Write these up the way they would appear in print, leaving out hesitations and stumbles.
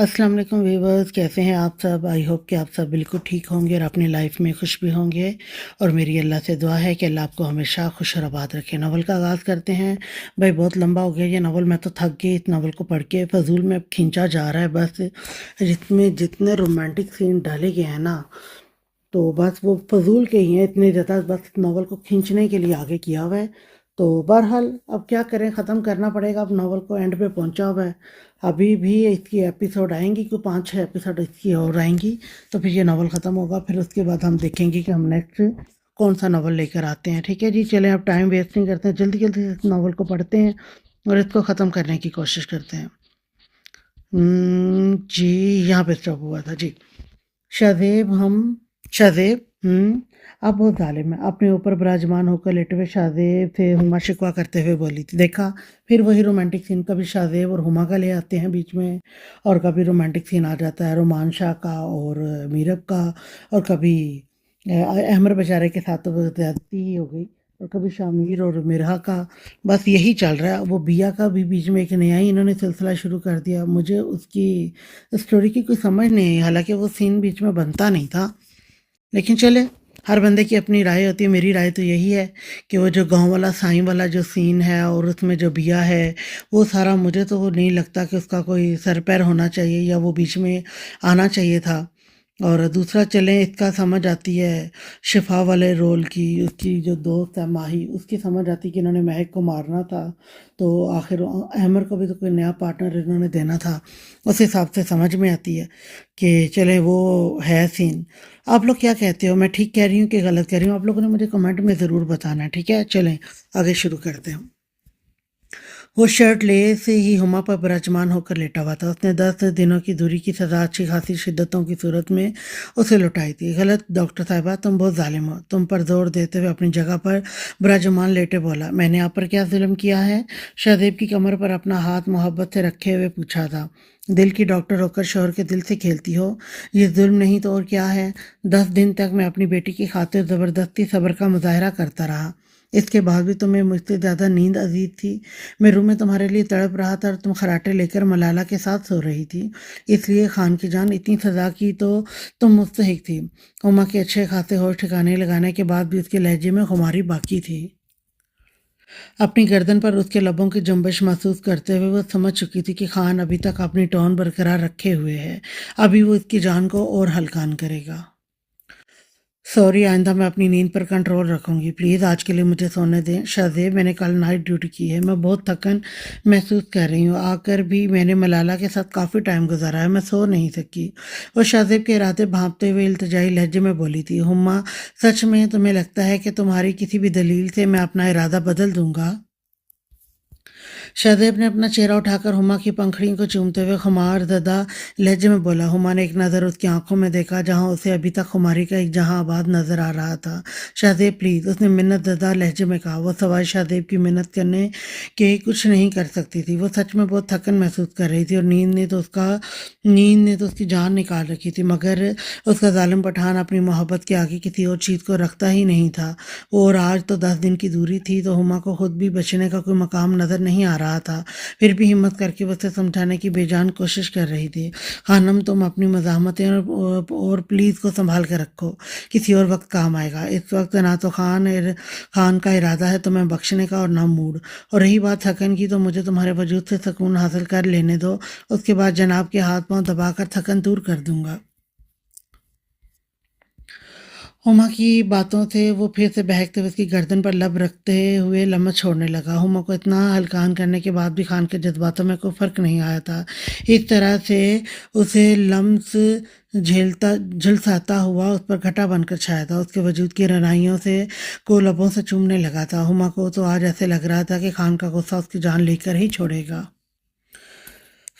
अस्सलाम वालेकुम व्यूवर्स, कैसे हैं आप सब। आई होप कि आप सब बिल्कुल ठीक होंगे और अपनी लाइफ में खुश भी होंगे। और मेरी अल्लाह से दुआ है कि अल्लाह आपको हमेशा खुश और आबाद रखे। नावल का आगाज़ करते हैं। भाई बहुत लंबा हो गया ये नावल, मैं तो थक गई इस नावल को पढ़ के। फजूल में अब खींचा जा रहा है बस। जितने जितने रोमांटिक सीन डाले गए हैं ना, तो बस वो फ़ज़ूल के ही हैं, इतने ज़्यादा बस नॉवल को खींचने के लिए आगे किया हुआ है। तो बहरहाल अब क्या करें, ख़त्म करना पड़ेगा। अब नॉवल को एंड पे पहुंचा हुआ है। अभी भी इसकी एपिसोड आएंगी, कोई 5-6 एपिसोड इसकी और आएंगी, तो फिर ये नॉवल ख़त्म होगा। फिर उसके बाद हम देखेंगे कि हम नेक्स्ट कौन सा नॉवल लेकर आते हैं। ठीक है जी, चलें अब टाइम वेस्ट नहीं करते हैं, जल्दी जल्दी इस नॉवल को पढ़ते हैं और इसको ख़त्म करने की कोशिश करते हैं। जी, यहाँ पे स्टॉप हुआ था जी। शाहज़ेब हम शाहज़ेब आप बहुत ज़ालिम हैं। अपने ऊपर विराजमान होकर लेटे हुए शाहज़ेब से हुमा शिकवा करते हुए बोली थी। देखा, फिर वही रोमांटिक सीन, कभी शाहज़ेब और हुमा का ले आते हैं बीच में, और कभी रोमांटिक सीन आ जाता है रोमान शाह का और मीरब का, और कभी अहमर बेचारे के साथ तो ज़्यादती ही हो गई, और कभी शामिर और मिरहा का। बस यही चल रहा है। वो बिया का भी बीच में एक नया ही इन्होंने सिलसिला शुरू कर दिया। मुझे उसकी स्टोरी की कोई समझ नहीं आई, हालांकि वो सीन बीच में बनता नहीं था। लेकिन चले, हर बंदे की अपनी राय होती है। मेरी राय तो यही है कि वो जो गांव वाला साईं वाला जो सीन है और उसमें जो बिया है, वो सारा मुझे तो वो नहीं लगता कि उसका कोई सर पैर होना चाहिए या वो बीच में आना चाहिए था। और दूसरा चलें, इसका समझ आती है शिफा वाले रोल की, उसकी जो दोस्त है माही, उसकी समझ आती कि इन्होंने महक को मारना था, तो आखिर अहमर को भी तो कोई नया पार्टनर इन्होंने देना था। उस हिसाब से समझ में आती है कि चलें वो है सीन। आप लोग क्या कहते हो, मैं ठीक कह रही हूँ कि गलत कह रही हूँ? आप लोगों ने मुझे कमेंट में ज़रूर बताना है। ठीक है, चलें आगे शुरू करते हैं। वो शर्ट ले से ही हुमा पर विराजमान होकर लेटा हुआ था। उसने 10 दिनों की दूरी की सज़ा अच्छी खासी शिद्दतों की सूरत में उसे लौटाई थी। गलत डॉक्टर साहिबा, तुम बहुत जालिम हो। तुम पर जोर देते हुए अपनी जगह पर विराजमान लेटे बोला, मैंने आप पर क्या जुल्म किया है? शाहजेब की कमर पर अपना हाथ मोहब्बत से रखे हुए पूछा था। दिल की डॉक्टर होकर शोहर के दिल से खेलती हो, ये जुल्म नहीं तो और क्या है? 10 दिन तक मैं अपनी बेटी की खातिर ज़बरदस्ती सब्र का मुजाहरा करता रहा। इसके बाद भी तुम्हें मुझसे ज़्यादा नींद अजीज थी। मैं रूम में तुम्हारे लिए तड़प रहा था और तुम खराटे लेकर मलाला के साथ सो रही थी। इसलिए खान की जान, इतनी सज़ा की तो तुम मुस्तहिक थी। उमा के अच्छे खासे होश ठिकाने लगाने के बाद भी उसके लहजे में खुमारी बाकी थी। अपनी गर्दन पर उसके लबों की जुम्बश महसूस करते हुए वो समझ चुकी थी कि खान अभी तक अपनी टोन बरकरार रखे हुए है। अभी वो इसकी जान को और हल्कान करेगा। सॉरी, आइंदा मैं अपनी नींद पर कंट्रोल रखूंगी। प्लीज़ आज के लिए मुझे सोने दें। शाहजेब, मैंने कल नाइट ड्यूटी की है, मैं बहुत थकन महसूस कर रही हूँ। आकर भी मैंने मलाला के साथ काफ़ी टाइम गुजारा है, मैं सो नहीं सकी। और शाहजेब के इरादे भांपते हुए इल्तिजाई लहजे में बोली थी, हुम्मा, सच में तुम्हें लगता है कि तुम्हारी किसी भी दलील से मैं अपना इरादा बदल दूंगा? शाहजेब ने अपना चेहरा उठाकर हुमा की पंखड़ियों को चूमते हुए खुमार ज़दा लहजे में बोला। हुमा ने एक नज़र उसकी आंखों में देखा जहां उसे अभी तक खुमारी का एक जहां आबाद नजर आ रहा था। शाहजेब प्लीज़, उसने मिन्नत ज़दा लहजे में कहा। वो सवाल शाहजेब की मिन्नत करने के कुछ नहीं कर सकती थी। वो सच में बहुत थकन महसूस कर रही थी और नींद ने तो उसकी जान निकाल रखी थी। मगर उसका जालिम पठान अपनी मोहब्बत के आगे किसी और चीज़ को रखता ही नहीं था। और आज तो 10 दिन की दूरी थी, तो हुमा को खुद भी बचने का कोई मकाम नज़र नहीं आ रहा था। फिर भी हिम्मत करके वो उसे समझाने की बेजान कोशिश कर रही थी। खानम, तुम अपनी मज़ाहमतें और प्लीज़ को संभाल कर रखो, किसी और वक्त काम आएगा। इस वक्त ना तो खान का इरादा है तुम्हें बख्शने का और ना मूड। और रही बात थकन की, तो मुझे तुम्हारे वजूद से सुकून हासिल कर लेने दो, उसके बाद जनाब के हाथ पांव दबाकर थकन दूर कर दूंगा। हुमा की बातों से वो फिर से बहकते हुए उसकी गर्दन पर लब रखते हुए लम्हा छोड़ने लगा। हुमा को इतना हल्कान करने के बाद भी खान के जज्बातों में कोई फ़र्क नहीं आया था। इस तरह से उसे लम्स झुलसाता हुआ उस पर घटा बनकर छाया था। उसके वजूद की रनाइयों से को लबों से चूमने लगा था। हुमा को तो आज ऐसे लग रहा था कि खान का गुस्सा उसकी जान लेकर ही छोड़ेगा।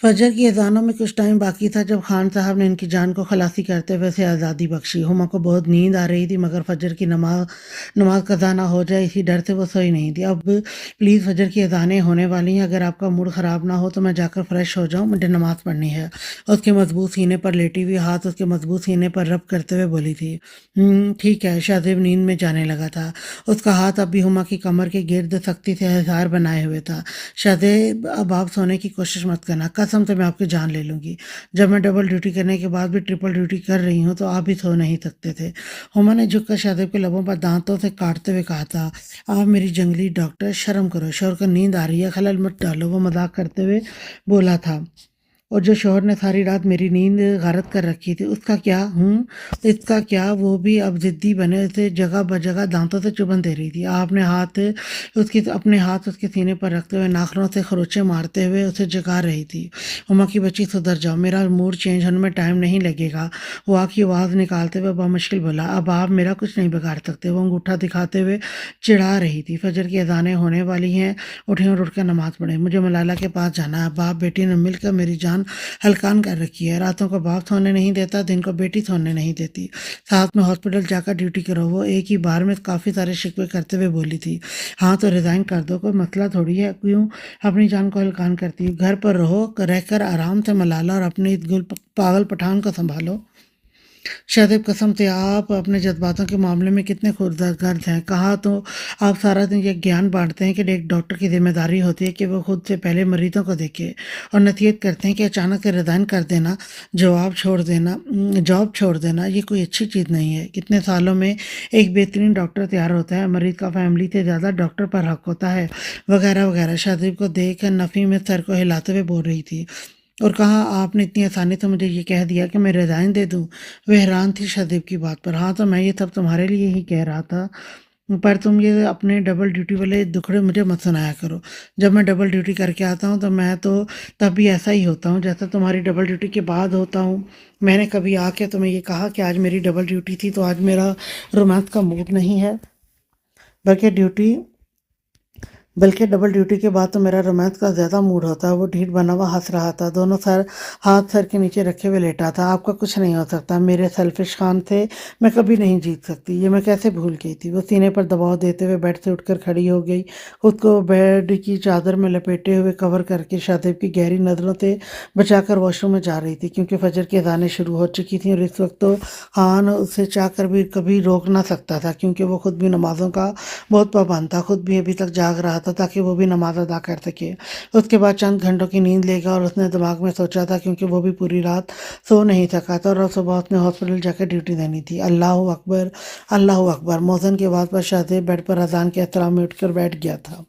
फजर की अजानों में कुछ टाइम बाकी था जब खान साहब ने इनकी जान को खलासी करते हुए उसे आज़ादी बख्शी। हुमा को बहुत नींद आ रही थी, मगर फजर की नमाज कज़ा ना हो जाए इसी डर से वो सोई नहीं थी। अब प्लीज़, फजर की अजानें होने वाली हैं, अगर आपका मूड ख़राब ना हो तो मैं जाकर फ्रेश हो जाऊँ, मुझे नमाज़ पढ़नी है। उसके मजबूत सीने पर लेटी हुई हाथ उसके मजबूत सीने पर रब करते हुए बोली थी। ठीक है। शाहजेब नींद में जाने लगा था। उसका हाथ अब भी हुमा की कमर के गिर्द सख्ती से हिसार बनाए हुए था। शाहजेब, अब आप सोने की कोशिश मत करना, कसम से मैं आपकी जान ले लूँगी। जब मैं डबल ड्यूटी करने के बाद भी ट्रिपल ड्यूटी कर रही हूँ तो आप भी सो नहीं सकते थे। हुमा ने झुककर शाहज़ेब के लबों पर दाँतों से काटते हुए कहा था, आप मेरी जंगली डॉक्टर, शर्म करो। शौहर को नींद आ रही है, खलल मत डालो, वो मज़ाक करते हुए बोला था। और जो शौहर ने सारी रात मेरी नींद गारत कर रखी थी, उसका क्या? इसका क्या? वो भी अब ज़िद्दी बने उसे जगह बजगह दाँतों से चुभन दे रही थी। आपने अपने हाथ उसके सीने पर रखते हुए नाखूनों से खरोंचें मारते हुए उसे जगा रही थी। हुमा की बच्ची, सुधर जाओ, मेरा मूड चेंज होने में टाइम नहीं लगेगा। वो आँख आवाज़ निकालते हुए बामुश्किल बोला, अब आप मेरा कुछ नहीं बिगाड़ सकते। वो अंगूठा दिखाते हुए चिढ़ा रही थी। फजर की अजानें होने वाली हैं, उठें और उठकर नमाज पढ़ें। मुझे मलाला के पास जाना है। बाप बेटी ने मिलकर मेरी जान हलकान कर रखी है। रातों को बाप सोने नहीं देता, दिन को बेटी सोने नहीं देती। साथ में हॉस्पिटल जाकर ड्यूटी करो। वो एक ही बार में काफ़ी सारे शिकवे करते हुए बोली थी। हाँ तो रिज़ाइन कर दो, कोई मसला थोड़ी है, क्यों अपनी जान को हलकान करती हो? घर पर रहो, रहकर आराम से मलाला और अपने इस पागल पठान को संभालो। शायद कसम से आप अपने जज्बातों के मामले में कितने खुदगर्ज हैं। कहा तो आप सारा दिन ये ज्ञान बांटते हैं कि एक डॉक्टर की जिम्मेदारी होती है कि वो खुद से पहले मरीजों को देखे, और नसीहत करते हैं कि अचानक से रिज़ाइन कर देना, जॉब छोड़ देना ये कोई अच्छी चीज़ नहीं है। कितने सालों में एक बेहतरीन डॉक्टर तैयार होता है, मरीज का फैमिली से ज़्यादा डॉक्टर पर हक होता है, वगैरह वगैरह। शाहज़ेब को देख नफ़ी में सर को हिलाते हुए बोल रही थी। और कहा, आपने इतनी आसानी से मुझे ये कह दिया कि मैं रिज़ाइन दे दूँ? वह हैरान थी शाहज़ेब की बात पर। हाँ तो मैं ये सब तुम्हारे लिए ही कह रहा था, पर तुम ये अपने डबल ड्यूटी वाले दुखड़े मुझे मत सुनाया करो। जब मैं डबल ड्यूटी करके आता हूँ तो मैं तो तब भी ऐसा ही होता हूँ जैसा तुम्हारी डबल ड्यूटी के बाद होता हूँ। मैंने कभी आके तुम्हें ये कहा कि आज मेरी डबल ड्यूटी थी तो आज मेरा रोमांस का मूड नहीं है? बल्कि ड्यूटी बल्कि डबल ड्यूटी के बाद तो मेरा रोमांस का ज़्यादा मूड होता है। वो ढीठ बना हुआ हंस रहा था, दोनों हाथ सर के नीचे रखे हुए लेटा था। आपका कुछ नहीं हो सकता, मेरे सेल्फिश खान थे, मैं कभी नहीं जीत सकती। ये मैं कैसे भूल गई थी? वो सीने पर दबाव देते हुए बेड से उठकर खड़ी हो गई, खुद को बेड की चादर में लपेटे हुए कवर करके शाहज़ेब की गहरी नज़रों से बचाकर वॉशरूम में जा रही थी, क्योंकि फजर की अज़ानें शुरू हो चुकी थी। और इस वक्त तो खान उसे चाह कर भी कभी रोक ना सकता था, क्योंकि वो खुद भी नमाज़ों का बहुत पाबंद था, खुद भी अभी तक जाग रहा था ताकि वो भी नमाज अदा कर सके। उसके बाद चंद घंटों की नींद लेगा, और उसने दिमाग में सोचा था, क्योंकि वो भी पूरी रात सो नहीं सका था और सुबह उसने हॉस्पिटल जाकर ड्यूटी देनी थी। अल्लाह अकबर, अल्लाह अकबर। मौज़न की आवाज़ पर शाहज़ेब बेड पर अजान के एहतराम में उठकर बैठ गया था।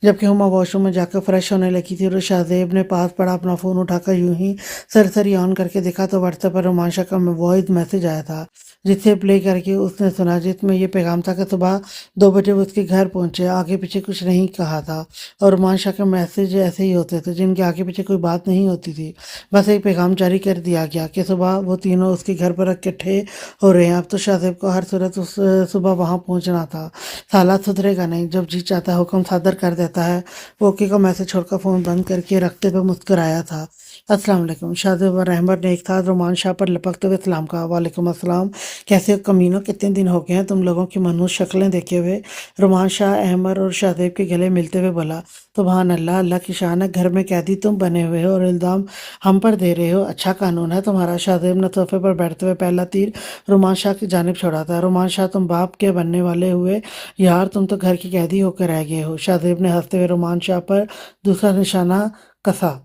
जबकि हुमा वॉशरूम में जाकर फ्रेश होने लगी थी और शाहज़ेब ने पास पड़ा अपना फ़ोन उठाकर यूं ही सरसरी ऑन करके देखा तो व्हाट्सएप पर रोमांशा का वॉइस मैसेज आया था, जिसे प्ले करके उसने सुना, जिसमें यह पैगाम था कि सुबह 2 बजे वो उसके घर पहुंचे। आगे पीछे कुछ नहीं कहा था, और रोमांशा के मैसेज ऐसे ही होते थे जिनके आगे पीछे कोई बात नहीं होती थी। बस एक पैगाम जारी कर दिया गया कि सुबह वो तीनों उसके घर पर इकट्ठे हो रहे हैं। अब तो शाहज़ेब को हर सूरत उस सुबह वहाँ पहुँचना था। हालात सुधरेगा नहीं, जब जी चाहता है हुक्म सादर कर देता है। वो ओके का मैसेज छोड़कर फ़ोन बंद करके रखते हुए मुस्कुराया था। अस्सलाम वालेकुम। शाहज़ेब और रहमत ने एक साथ रोमान शाह पर लपकते हुए सलाम कहा। वालेकुम अस्सलाम, कैसे हो कमीनों, कितने दिन हो गए हैं तुम लोगों की मनहूस शक्लें देखे हुए। रोमान शाह अहमद और शाहज़ेब के गले मिलते हुए बोला, सुभान अल्लाह, अल्लाह की शान है, घर में कैदी तुम बने हुए हो और इल्ज़ाम हम पर दे रहे हो। अच्छा कानून है तुम्हारा। शाहज़ेब ने सोफे पर बैठते हुए पहला तीर रोमान शाह की जानिब छोड़ा था। रोमान शाह, तुम बाप के बनने वाले हुए यार, तुम तो घर की कैदी होकर रह गए हो। शाहज़ेब ने हंसते हुए रोमान शाह पर दूसरा निशाना कसा,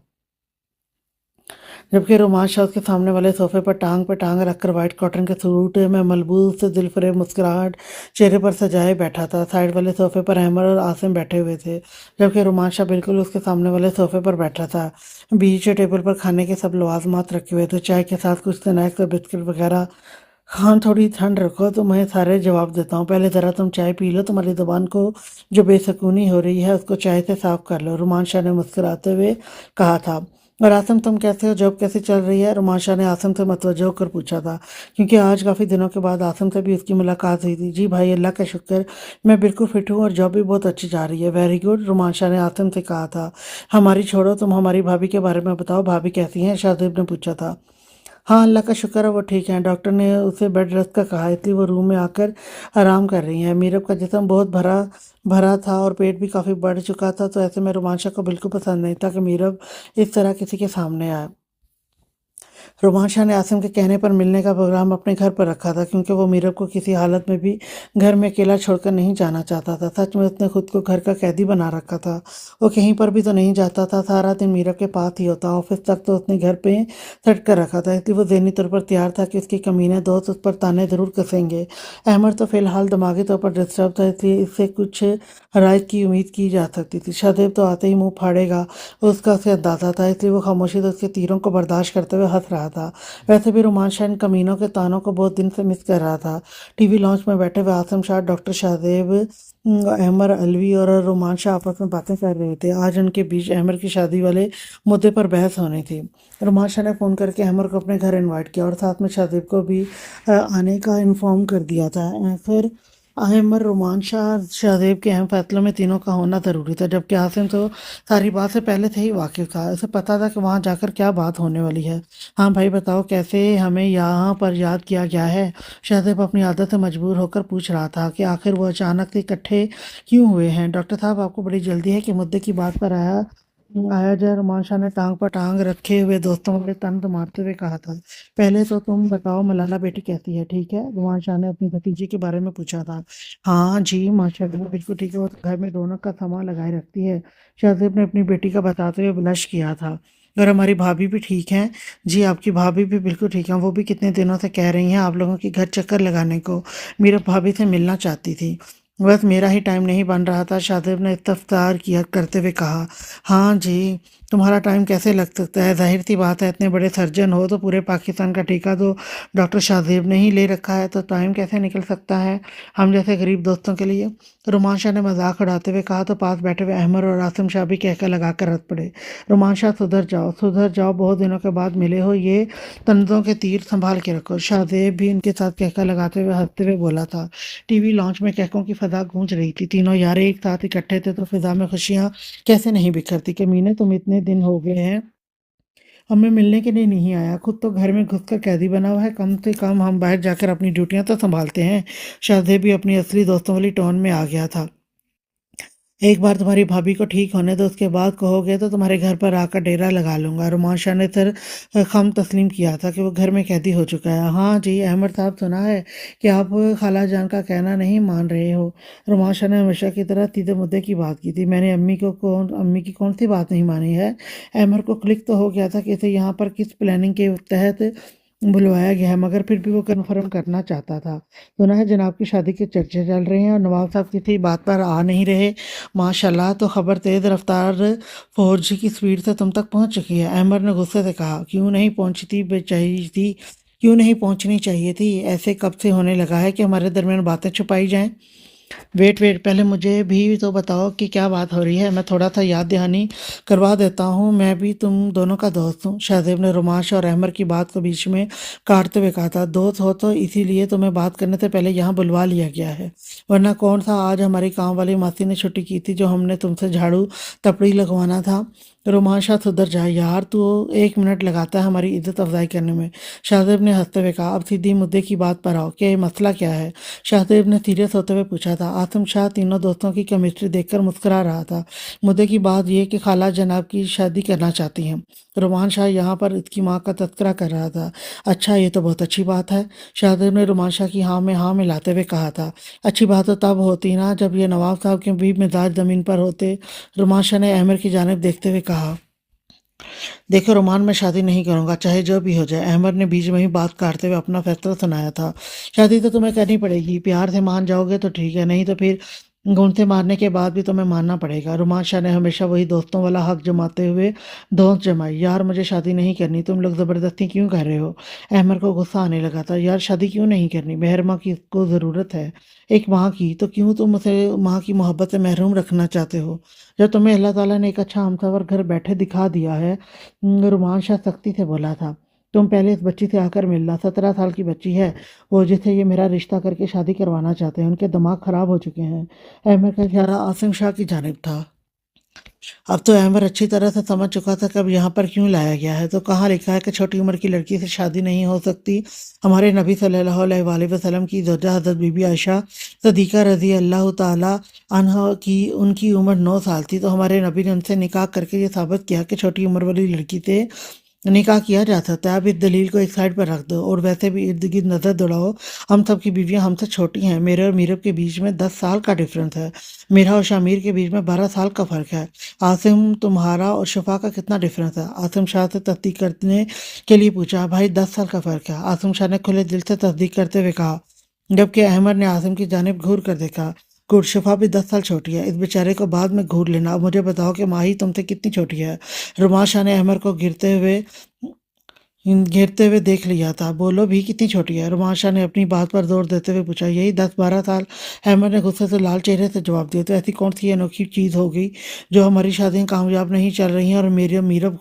जबकि रोमान शाह उसके सामने वाले सोफे पर टांग रखकर व्हाइट कॉटन के सूट में मलबूस से दिलफरेब मुस्कुराहट चेहरे पर सजाए बैठा था। साइड वाले सोफे पर अहमद और आसिम बैठे हुए थे, जबकि रोमान शाह बिल्कुल उसके सामने वाले सोफे पर बैठा था। बीच टेबल पर खाने के सब लवाजमात रखे हुए थे, चाय के साथ कुछ स्नैक्स और बिस्किट वगैरह। खान, थोड़ी ठंड रखो तो मैं सारे जवाब देता हूँ। पहले ज़रा तुम चाय पी लो, तुम्हारी ज़ुबान को जो बेसकूनी हो रही है उसको चाय से साफ कर लो, रोमान शाह ने मुस्कुराते हुए कहा था। और आसिम, तुम कैसे हो, जॉब कैसी चल रही है? रोमान शाह ने आसिम से मतवज्जो होकर पूछा था, क्योंकि आज काफ़ी दिनों के बाद आसिम से भी उसकी मुलाकात हुई थी। जी भाई, अल्लाह का शुक्र, मैं बिल्कुल फिट हूँ और जॉब भी बहुत अच्छी जा रही है। वेरी गुड, रोमान शाह ने आसिम से कहा था। हमारी छोड़ो, तुम हमारी भाभी के बारे में बताओ, भाभी कैसी हैं? शाहजेब ने पूछा था। हाँ, अल्लाह का शुक्र है वो ठीक है। डॉक्टर ने उसे बेड रेस्ट का कहा है, इसलिए वो रूम में आकर आराम कर रही हैं। मीरब का जिस्म बहुत भरा भरा था और पेट भी काफ़ी बढ़ चुका था, तो ऐसे में रोमांशा को बिल्कुल पसंद नहीं था कि मीरब इस तरह किसी के सामने आए। रोमान शाह ने आसिम के कहने पर मिलने का प्रोग्राम अपने घर पर रखा था, क्योंकि वो मीरब को किसी हालत में भी घर में अकेला छोड़कर नहीं जाना चाहता था। सच में उसने खुद को घर का कैदी बना रखा था। वो कहीं पर भी तो नहीं जाता था, सारा दिन मीरब के पास ही होता। ऑफिस तक तो उसने घर पे सट कर रखा था, इसलिए वो ज़हनी तौर पर तैयार था कि उसके कमीने दोस्त उस पर ताने ज़रूर कसेंगे। अहमद तो फिलहाल दिमागी तौर पर डिस्टर्ब था, इसलिए इससे कुछ राय की उम्मीद की जा सकती थी। शाहदेव तो आते ही मुंह फाड़ेगा, उसका उसे अंदाजा था, इसलिए वो खामोशी से उसके तीरों को बर्दाश्त करते हुए हंस रहा था। वैसे भी रोमान शाह इन कमीनों के तानों को बहुत दिन से मिस कर रहा था। टीवी लॉन्च में बैठे हुए आसम शाह, डॉक्टर शाहदेव, अहमर अलवी और रोमान शाह आपस में बातें कर रहे थे। आज उनके बीच अहमर की शादी वाले मुद्दे पर बहस होनी थी। रोमान शाह ने फ़ोन करके अहमर को अपने घर इनवाइट किया और साथ में शाहदेव को भी आने का इन्फॉर्म कर दिया था। फिर अहमर, रोमान शाह, शाहजेब के अहम फैसलों में तीनों का होना ज़रूरी था, जबकि आसिम तो सारी बात से पहले से ही वाकिफ था। उसे पता था कि वहाँ जाकर क्या बात होने वाली है। हाँ भाई बताओ, कैसे हमें यहाँ पर याद किया गया है? शाहजेब अपनी आदत से मजबूर होकर पूछ रहा था कि आखिर वो अचानक से इकट्ठे क्यों हुए हैं। डॉक्टर साहब, आपको बड़ी जल्दी है कि मुद्दे की बात पर आया आया जाए? रोमान शाह ने टांग पर टांग रखे हुए दोस्तों वाले तंज मारते हुए कहा था। पहले तो तुम बताओ, मलाला बेटी कैसी है? ठीक है? रोमान शाह ने अपनी भतीजी के बारे में पूछा था। हाँ जी माशाल्लाह, बिल्कुल ठीक है, वो तो घर में रौनक का सामान लगाए रखती है। शाहजेब ने अपनी बेटी का बताते हुए ब्लश किया था। और हमारी भाभी भी ठीक हैं? जी आपकी भाभी भी बिल्कुल ठीक है, वो भी कितने दिनों से कह रही हैं आप लोगों के घर चक्कर लगाने को। मेरा भाभी से मिलना चाहती थी, बस मेरा ही टाइम नहीं बन रहा था, शाहजेब ने इस्तफसार किया करते हुए कहा। हाँ जी, तुम्हारा टाइम कैसे लग सकता है? जाहिर सी बात है, इतने बड़े सर्जन हो तो पूरे पाकिस्तान का ठेका तो डॉक्टर शाहजेब ने ही ले रखा है, तो टाइम कैसे निकल सकता है हम जैसे गरीब दोस्तों के लिए? रोमान शाह ने मजाक उड़ाते हुए कहा तो पास बैठे हुए अहमद और आसिम शाह भी कहकर लगा कर हंस पड़े। रोमान शाह, सुधर जाओ सुधर जाओ, बहुत दिनों के बाद मिले हो, ये तंजों के तीर संभाल के रखो। शाहजेब भी उनके साथ कहकर लगाते हुए हंसते हुए बोला था। टीवी लॉन्च में कहकों की फजा गूंज रही थी। तीनों यार एक साथ इकट्ठे थे तो फिजा में खुशियां कैसे नहीं बिखरती। कमीने, तुम इतने दिन हो गए हैं हमें मिलने के लिए नहीं आया, खुद तो घर में घुसकर कैदी बना हुआ है, कम से कम हम बाहर जाकर अपनी ड्यूटियां तो संभालते हैं। शाहजेब भी अपनी असली दोस्तों वाली टोन में आ गया था। एक बार तुम्हारी भाभी को ठीक होने दो, उसके बाद कहोगे तो तुम्हारे घर पर आकर डेरा लगा लूंगा। रोमान शाह ने सर खम तस्लीम किया था कि वो घर में कैदी हो चुका है। हाँ जी अहमद साहब, सुना है कि आप खाला जान का कहना नहीं मान रहे हो। रोमान शाह ने हमेशा की तरह सीधे मुद्दे की बात की थी। मैंने अम्मी की कौन सी बात नहीं मानी है? अहमद को क्लिक तो हो गया था कि इसे यहाँ पर किस प्लानिंग के तहत बुलवाया गया है, मगर फिर भी वो कन्फर्म करना चाहता था। सुना है जनाब की शादी के चर्चे चल रहे हैं और नवाब साहब किसी बात पर आ नहीं रहे। माशाल्लाह, तो खबर तेज़ रफ्तार 4G की स्पीड से तुम तक पहुंच चुकी है। अहमद ने गुस्से से कहा। क्यों नहीं पहुंचनी चाहिए थी? ऐसे कब से होने लगा है कि हमारे दरमियान बातें छुपाई जाएं? वेट वेट, पहले मुझे भी तो बताओ कि क्या बात हो रही है। मैं थोड़ा सा याद दहानी करवा देता हूँ, मैं भी तुम दोनों का दोस्त हूँ। शाहजेब ने रोमाश और अहमर की बात को बीच में काटते हुए कहा था। दोस्त हो तो इसीलिए तुम्हें बात करने से पहले यहाँ बुलवा लिया गया है, वरना कौन सा आज हमारी काम वाली मासी ने छुट्टी की थी जो हमने तुमसे झाड़ू तपड़ी लगवाना था। रोमाशा, सुधर जा यार, तू 1 मिनट लगाता है हमारी इज्जत अफजाई करने में। शाहजेब ने हंसते हुए कहा। अब सीधी मुद्दे की बात पर आओ कि ये मसला क्या है? शाहजेब ने सीरियस होते हुए पूछा था। आसिम शाह तीनों दोस्तों की केमिस्ट्री देखकर मुस्कुरा रहा था। मुद्दे की बात यह कि खाला जनाब की शादी करना चाहती हैं। रोमान शाह यहाँ पर इसकी माँ का तस्करा कर रहा था। अच्छा, ये तो बहुत अच्छी बात है, शाहजेब ने रोमान शाह की हाँ में हाँ मिलाते हुए कहा था। अच्छी बात तो तब होती ना जब ये नवाब साहब के भी मिजाज ज़मीन पर होते। रोमान शाह ने अहमद की जानिब देखते हुए कहा। देखो रोमान, मैं शादी नहीं करूंगा चाहे जो भी हो जाए। अहमद ने बीच में ही बात काटते हुए अपना फैसला सुनाया था। शादी तो तुम्हें करनी पड़ेगी, प्यार से मान जाओगे तो ठीक है, नहीं तो फिर घूंसे मारने के बाद भी तुम्हें मानना पड़ेगा। रोमान शाह ने हमेशा वही दोस्तों वाला हक जमाते हुए धौंस जमाई। यार मुझे शादी नहीं करनी, तुम लोग ज़बरदस्ती क्यों कर रहे हो? अहमद को गुस्सा आने लगा था। यार शादी क्यों नहीं करनी? मेहरमा की को ज़रूरत है एक माँ की, तो क्यों तुम उसे माँ की मोहब्बत से महरूम रखना चाहते हो? जब तुम्हें अल्लाह ताला ने एक अच्छा हमसफर घर बैठे दिखा दिया है। रोमान शाह सख्ती से बोला था। तुम पहले इस बच्ची से आकर मिलना, 17 साल की बच्ची है वो, जिसे ये मेरा रिश्ता करके शादी करवाना चाहते हैं। उनके दिमाग खराब हो चुके हैं। अहमद का इशारा आसिम शाह की जानिब था। अब तो अहमद अच्छी तरह से समझ चुका था कि अब यहाँ पर क्यों लाया गया है। तो कहाँ लिखा है कि छोटी उम्र की लड़की से शादी नहीं हो सकती? हमारे नबी सल्लल्लाहु अलैहि वसल्लम की ज़ौजा हज़रत बीबी आयशा सदीक़ा रज़ी अल्लाह ताला अन्हा की उनकी उम्र 9 साल थी, तो हमारे नबी ने उनसे निकाह करके ये साबित किया कि छोटी उम्र वाली लड़की से निकाह किया जा सकता है। अब इस दलील को एक साइड पर रख दो और वैसे भी इर्द गिर्द नज़र दौड़ाओ। हम सब की बीवियां हमसे छोटी हैं। मेरे और मीरब के बीच में 10 साल का डिफरेंस है। मेरा और शामिर के बीच में 12 साल का फ़र्क है। आसिम, तुम्हारा और शफा का कितना डिफरेंस है? आसिम शाह से तस्दीक करने के लिए पूछा। भाई 10 साल का फ़र्क है, आसिम शाह ने खुले दिल से तस्दीक करते हुए कहा, जबकि अहमद ने आसिम की जानिब घूर कर देखा। गुड, शफा भी 10 साल छोटी है। इस बेचारे को बाद में घूर लेना। अब मुझे बताओ कि माही तुमसे कितनी छोटी है? रुमाल शाह ने अहमद को घेरते हुए देख लिया था। बोलो भी, कितनी छोटी है? रुमाल शाह ने अपनी बात पर जोर देते हुए पूछा। यही 10-12 साल। अहमद ने गुस्से से लाल चेहरे से जवाब दिया। तो ऐसी कौन सी अनोखी चीज़ हो गई जो हमारी शादियाँ कामयाब नहीं चल रही हैं और मेरी मीरब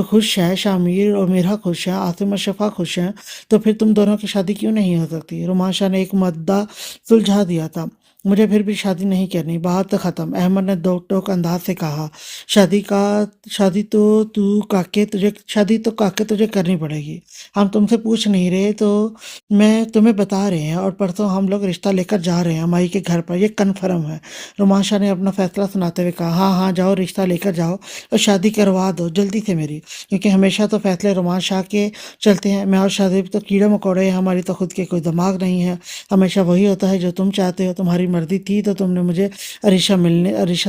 खुश है, शामिर और मेरा खुश है, आसिम और शफा खुश हैं, तो फिर तुम दोनों की शादी क्यों नहीं हो सकती? रुमाल शाह ने एक मुद्दा सुलझा दिया था। मुझे फिर भी शादी नहीं करनी, बात तो ख़त्म, अहमद ने दो टोक अंदाज से कहा। शादी का शादी तो काके तुझे करनी पड़ेगी। हम तुमसे पूछ नहीं रहे, तो मैं तुम्हें बता रहे हैं, और परसों हम लोग रिश्ता लेकर जा रहे हैं माई के घर पर, ये कन्फर्म है। रोमान शाह ने अपना फैसला सुनाते हुए कहा। हाँ हाँ, जाओ रिश्ता लेकर जाओ और शादी करवा दो जल्दी से मेरी, क्योंकि हमेशा तो फैसले रोमान शाह के चलते हैं। मैं और शाहजेब तो कीड़े मकोड़े हैं, हमारी तो खुद के कोई दिमाग नहीं है। हमेशा वही होता है जो तुम चाहते हो। तुम्हारी मर्जी थी तो तुमने मुझे अरीशा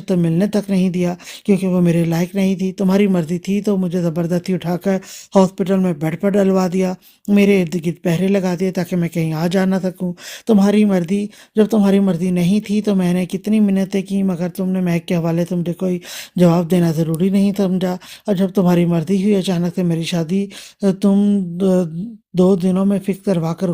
तो मिलने तक नहीं दिया, क्योंकि वो मेरे लायक नहीं थी। तुम्हारी मर्जी थी तो मुझे ज़बरदस्ती उठाकर हॉस्पिटल में बेड पर डलवा दिया, मेरे इर्द गिर्द पहरे लगा दिए ताकि मैं कहीं आ जा ना सकूं। तुम्हारी मर्जी जब तुम्हारी मर्जी नहीं थी तो मैंने कितनी मिन्नतें की, मगर तुमने महक के हवाले से मुझे कोई जवाब देना ज़रूरी नहीं समझा। और जब तुम्हारी मर्जी हुई, अचानक से मेरी शादी तुम 2 दिनों में फिक्स करवा कर